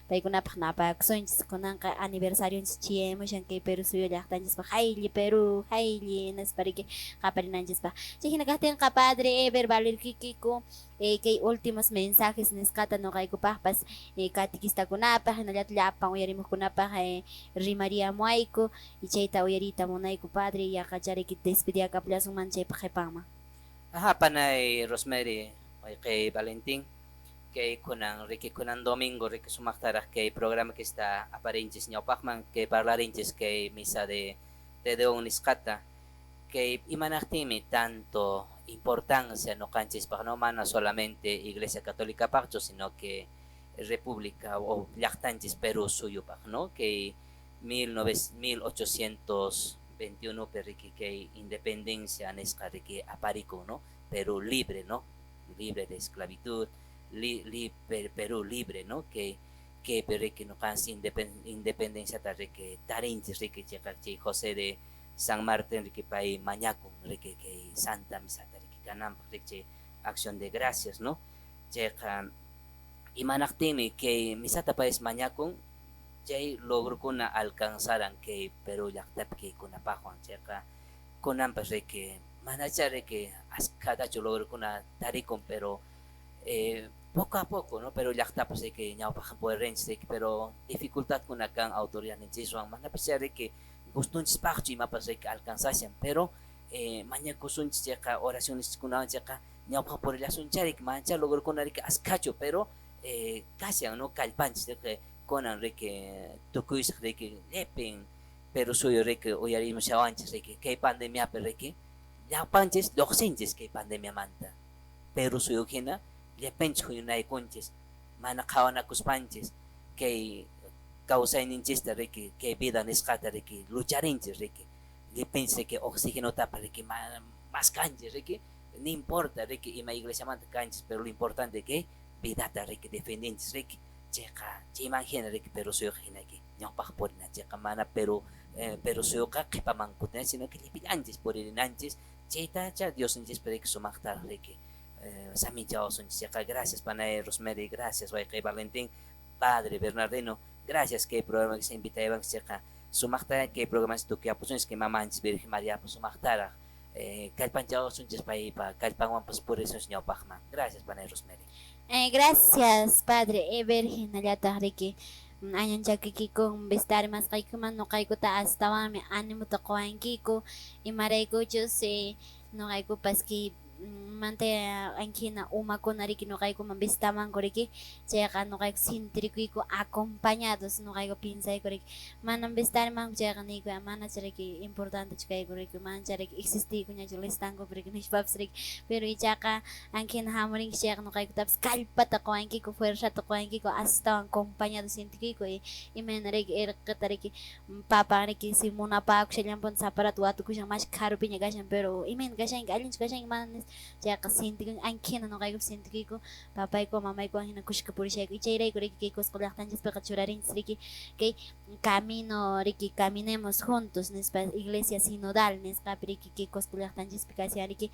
paykunapaq napaksunchis kunanqa aniversarionchis chiyamushan kay Perú suyu llaqtanchis hayli Perú hayli nispa riki qaparinanchispaq chay hina kaqtinqa padre Eber valirkikiku kay últimos mensajes nisqata noqaykupaqpas catequistakunapaq hinallataq llapan uyarimuqkunapaq rimariamuayku y chayta uyarita munayku padre yaqa chariki despediaka plasunman chaypaq qhipanman. Aha, panay Rosemary, kay Valentín, kay kunang Ricky kunang Domingo, Ricky sumaktaraj kay programa que está aparenches niya pakman, kay parlarinches kay misa de Deong Niskata, kay imanaktimi tanto importancia no canches pa no mana solamente Iglesia Católica Pacho, sino que República o Llaqtanchis Perú suyo pa, no? Kay 1821 periki kay independencia nesca riki aparico, no? Perú libre, no? Libre de esclavitud, Perú libre, no? Que periki no casi independencia ta riki tarinchis riki chekakchi José de San Martín riki pai mañaco riki que Santa Misa riki kanam riki acción de gracias, no? Cheka imanaktimi que misata paes mañaco jay logro kuna alcanzaran que Perú llaqtap que kuna pajuan cheka kunan pues que manachare que askada yo logro kuna tarikon pero poco a poco, no, pero llaqtap pues que ñau pajan poder rense pero dificultad kuna kan autoridad en chisuan mana pues que gustunchis paqchi ma pues que alcanzasen pero mañana kusunchis cheka oraciones kuna cheka ñau pajan por relación charik mancha logro kuna que askacho pero casi no calpanchis que konan reke tukuis reke lepin pero suyo reke oyarismo shawanches reke kay pandemia per reke ya panches doxenches kay pandemia manta pero suyo kina lepench huyunay conches mana kawana kuspanches kay kausay ninches reke kay vida nisqata reke lucharinches reke lepench reke oxígeno tapa reke mas canches reke no importa reke ima iglesia manta canches pero lo importante que vida reke defendientes reke cheka chimangina riki pero suyo hina ki nyang pakpurna cheka mana pero suyo ka kipamangkutna sino que lipilanchis por irinanchis cheta cha Dios inchis pero que sumaktar riki sami chao son cheka gracias panay Rosemary gracias way kay Valentín padre Bernardino gracias que programa que se invita a cheka sumaktar que programa tu que apusones que mamá anchis Virgen María pues sumaktar kalpan chao son chis pa kalpan pues por eso señor Pachman gracias panay Rosemary. Gracias, Padre Eber, hinallataq riki añanchakikikun bestar mas qaykuman nuqaykuta astawami ánimo taquwankiku imaraykuchus nuqaykupas ki mante ankina umakuna riki nuqaykuman bestamanku riki chayqa nuqayku sintirikuyku acompañados nuqayku pinsayku riki manan bestarmanku chayqa niyku manach riki importante chukayku riki mancha riki existikuñachu listanku riki nishpapas riki pero ichaqa ankina hamurinki chayqa nuqaykutapas kallpata quwankiku fuerzata quwankiku astawan acompañados sintikuyku imana riki irqita riki papan riki si munapakushallanpun saparata watukushan mash karupiña kashan pero iman kashanki allinchu kashanki mana chayqa sintikun ankina nuqayku sintikuyku papayku mamayku hina kushka purishayku y chayrayku riki kay Cusco llaqtanchispika churarinchis riki kay camino riki caminemos juntos nispa iglesia sinodal nisqapi riki kay Cusco llaqtanchispika kashan riki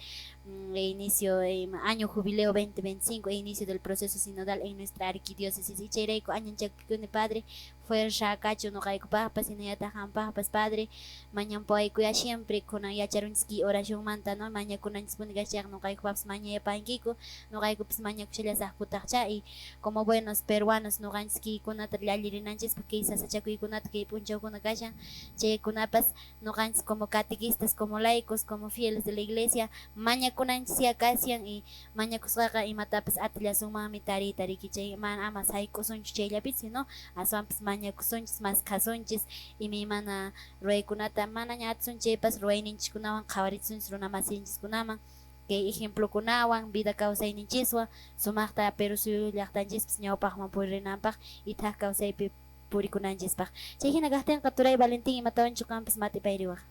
inicio año jubileo 2025 inicio del proceso sinodal en nuestra arquidiócesis y chayrayku añanchakikuni padre fuerza cacho nuqaykupaqpas hinallataq padre mañanpawaykuya siempre kunan yacharunchis oración manta no mañakunanchispuni kashaq nuqaykupapas mañayapankiku nuqaykupas mañakushallasaqkutaqcha y como buenos peruanos nuqanchis kaykunata llalliriranchis kay sasachakuykunata kay p'unchawkuna kashan chaykunapas nuqanchis como catequistas como laicos como fieles de la iglesia mañakunanchis kashan y mañakusqaqa imatapas atllasunmanmi tarita riki chay mana ama saykusunchu chayllapi sino aswanpas mañakusunchis mas kasunchis imi mana ruaykunata mana ñatasunchaypas ruayninchikkunawan qhawarisunchis runa masinchikkunaman kay ejemplokunawan vida kawsayninchiswan sumaqta Perú suyu llaqtanchispis ñawpaqman purinanpaq itaq kawsaypi purikunanchispaq chay hinakaqtinqa turay Valentín imatawan chukanpas matipayriwaq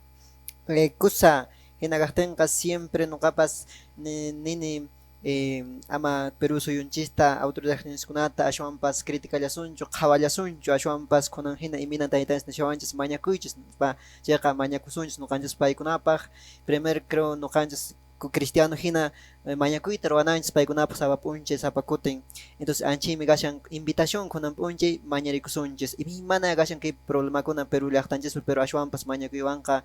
kusa hinakaqtinqa siempre nuqapas nini ama Perú suyunchista autoridadniskunata ashwanpas criticallasunchu qhawallasunchu ashwanpas kunan hina iminan taytanis nishawanchis mañakuychis pa chayqa mañakusunchis nuqanchis paykunapaq primer creo nuqanchis cristiano hina mañakuyta ruwananchis paykunapaq sapapunchis sapakutin entonces anchimi gashan invitación kunan punchis mañarikusunchis imana gashan kay problemakuna Perú llaqtanchis pero ashwanpas mañakuywanqa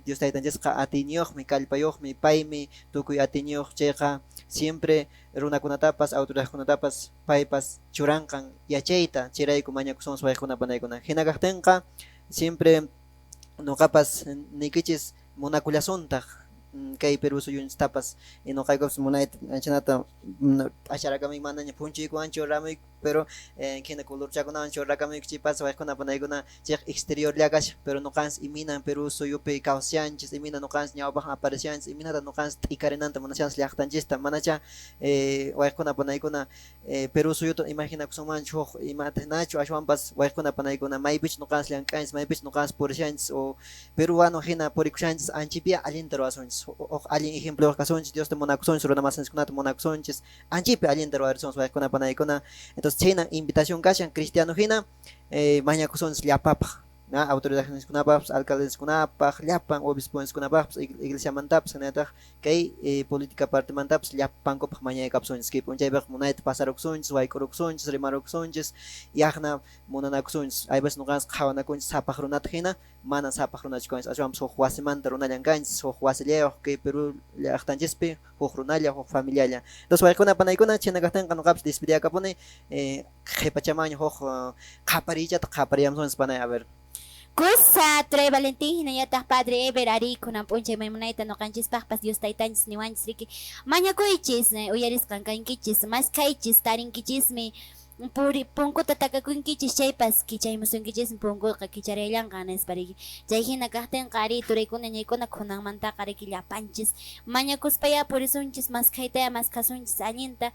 Dios taytanchisqa atiniyoqmi kallpayoqmi paymi tukuy atiniyoq chayqa siempre runakunatapas autoridadkunatapas paypas churanqan yachayta chayrayku mañakusunchis waykunapanaykuna hinakaqtinqa siempre nuqapas nikichis munakullasuntaq kay Perú suyunchitapas nuqaykupas munayta anchanata asharakami manaña punchuykuwanchu ramuy pero hina colorchakunawan churrakamuykichipas waykunapanaykuna chay exterior llakash pero nuqanchis iminan Perú suyupi kawsyanchis imina nuqanchis ñawpaq aparecyanchis iminata nuqanchis t'ikarinanta munashanchis llaqtanchista manacha waykunapanaykuna Perú suyuta imaginakusunmanchu huk imata hinachu ashwanpas waykunapanaykuna maypich nuqanchis llank'anchis maypich nuqanchis purishanchis o peruano hina purikushanchis anchipia allinta ruwasunchis allin ejemplo kasunchis Dios te munakusunchis runamasinchikkunata munakusunchis anchipi allinta ruwarisunchis waykunapanaykuna entonces chayna invitación kashan cristiano hina mañakusunchis llapapaq na autoridadniskunapas alcaldeskunapas llapan obisponiskunapas iglesia mantapas hinataq kay política parte mantapas llapankupaq mañaykapsunchis kay punchaypaq munayta pasarukusunchis waykurukusunchis rimarukusunchis yaqna munanakusunchis aypas nuqanchis qhawanakunchis sapaq runata hina mana sapaq runachkanchis ashwanpas huk wasimanta runallan kanchis huk wasillayuq kay Perú llaqtanchispi huk runalla huk familialla entonces waykunapanaykuna chinakaqtinqa nuqapas despidiyakapuni qhipachamaña huk qaparillata qapariyamusunchis panay a ver Kusa Turay Valentín hinallataq Padre Ever ari kunan p'unchay maymunayta noqanchispaqpas Dios taytanchis niwanchis riki mañakuychis uyarisqankankichis maskaychis tarinkichismi punkuta takakunkichis chaypas kichaymusunkichis punkuqa kicharayllank'a nispariki chay hina kaqtinqa ari turaykuna ñaykuna kunanmantaqa riki llapanchis mañakuspaya purisunchis maskaytaya maskasunchis allinta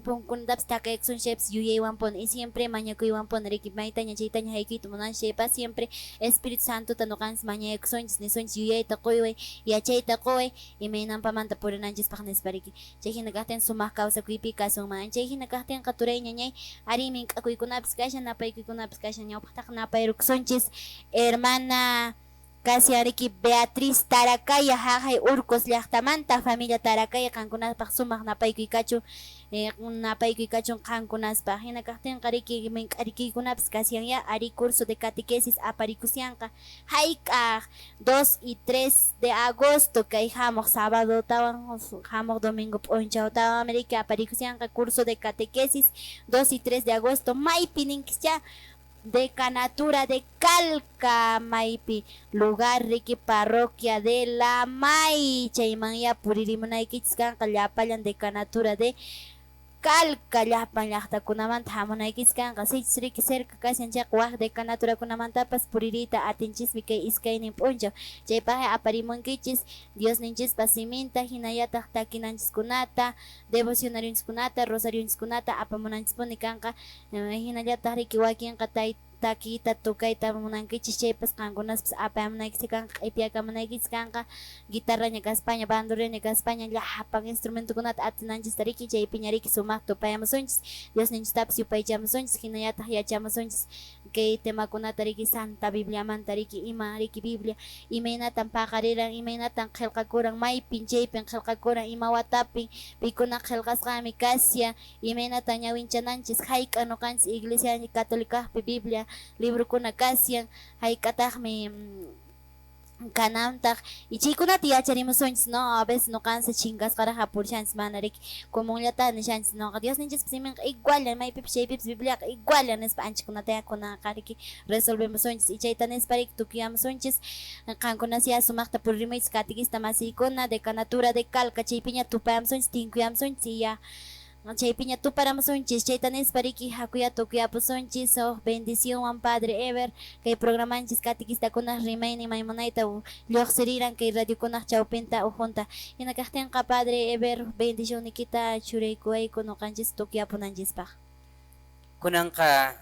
punkunatapas takaykusunchis yuyaywanpuni y siempre mañakuywanpuni riki maytaña chaytaña haykuyta munanchaypas siempre Espíritu Santuta nuqanchis mañaykusunchis nisunchis yuyayta quyway yachayta quway imaynanpamanta purinanchispaq nispariki chay hina kaqtin sumaq kawsakuypi kasunman chay hina kaqtinqa turay ñañay ari mink'akuykunapas kashan napaykuykunapas kashan ñawpaqtaqa napayrukusunchis hermana casi ariki Beatriz Tarakaya haqay Urcos llaqtamanta familia Tarakaya qankunapaq sumaq napaykuykachun napaykuykachun qankunaspaq hina kaqtinqa riki mink'arikuykunapas kasyanya ari curso de catequesis aparikusyanqa hayk'aq 2 y 3 de agosto kay hamuq sábado tawan hamuq domingo p'unchawtawan América aparikusyanqa curso de catequesis 2 y 3 de agosto maypi ninkischa decanatura de Calca maypi lugar riki parroquia de la May chaymanya puririmunaykichis kanqa llapallan decanatura de Calca llapan llaqtakunamanta hamunaykis kanqa sichis riki cerca kashanchaq waq decanaturakunamantapas puririta atinchismi kay iskaynin p'unchaw chaypaqqa aparimunkichis Dios ninchispa siminta hinallataq takinanchikkunata devocionarioniskunata rosarioniskunata apamunanchispuni kanqa hinallataq riki wakinqa takita tukayta munankichis chaypas qankunaspas apamunaykichis kanqa q'ipiyakamunaykichis kanqa guitarraña kaspaña bandurriaña kaspaña llapan instrumentokunata atinanchista riki chaypiña riki sumaq tupayamusunchis Dios ninchistapas yupaychamusunchis hinallataq yachamusunchis kay temakunata riki Santa Bibliamanta riki ima riki Biblia imaynatan paqariran imaynatan qillqakuran maypin chaypin qillqakuran ima watapin pikuna qillqasqami kasya imaynatan ñawinchananchis hayk'a nuqanchis iglesia católicaqpi Biblia librokuna kasyan hayk'ataqmi kanantaq y chaykunata yacharimusunchis no a veces nuqanchis chingasqaraqa purishanchis mana riki comunllata nishanchis noqa Dios ninchis siminqa igualan maypipas chaypipas Bibliaqa igualan nispa anchikkunata yakunaqa riki resolvemusunchis y chayta nispa riki tukuyamusunchis qankunas ya sumaqta puririmuychis catequista masiykuna decanatura de Calca chaypiña tupayamusunchis tinkuyamusunchis y ya chaypiña tuparamusunchis chayta nispa riki hakuya tukuyapusunchis bendición Padre Ever kay programanchis catequistakunaq rimaynin maymunayta lluqsiriran kay radiokunaq chawpinta ujunta hina kaqtinqa Padre Ever bendición nikita churaykuwayku nuqanchis tukuyapunanchispaq kunanqa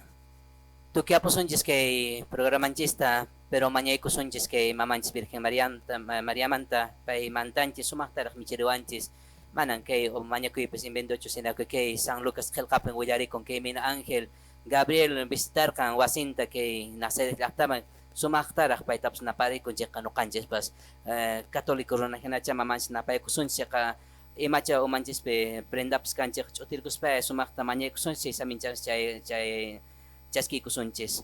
Tukiapo sonjes kay programanchista, pero mañayko sonjes kay mamanchis Virgen Mariamanta, pay mantanchis sumaktarak michiriwanchis, manan kay o mañakoy pues invento sinako kay San Lucas Kelkapen Willari con kay Mina Ángel, Gabriel visitar kan wasinta kay Nazaret Laktaman, sumaktarak pay tapos napari con jek kano kanjes pas katoliko ron na hinacha mamanchis na pay kusunsiya ka imacha o manchis pe prendaps kanjek chotirkus pa sumakta mañayko sonjes sa minchas chay chaski kusunches.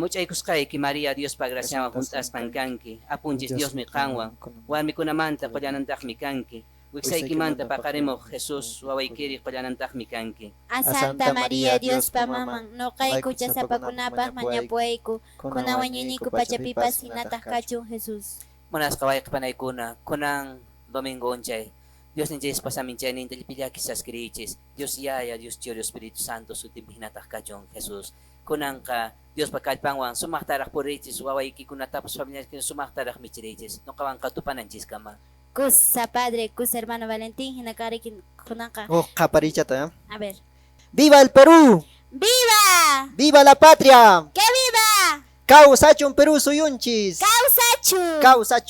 Muchay kuskay ki Maria Dios pagraciama juntas pankanki. Apunchis Dios mi kanwa. Warmi kunamanta payanantak mi kanki. Wiksay ki manta pakaremo Jesus wawaykiri payanantak mi kanki. A Santa María, Dios pamamang, no kay kucha sa pakunapah manyapuayku, kunawanyiniku pachapipas hinatah kachung Jesus. Munas kaway panay kuna kunang Domingo unchay. Dios ninjay pasamin chay nin talipilya kisas kirichis. Dios yaya, Dios Dios Espíritu Santo sutim hinatah kachung Jesus. Kunang ka Dios pagkalpangwang sumaktarak po riches wawayki kunatapos pamilya kin sumaktarak michiriches. No kawang katupananchis kama. Kus sa Padre, kus hermano Valentín, hinakarikin kunangka. Oh, kaparicha to, ¿eh? A ver. ¡Viva el Perú! ¡Viva! ¡Viva la patria! ¡Que viva! ¡Causachun Perú suyunchis! ¡Causachu! ¡Causachu!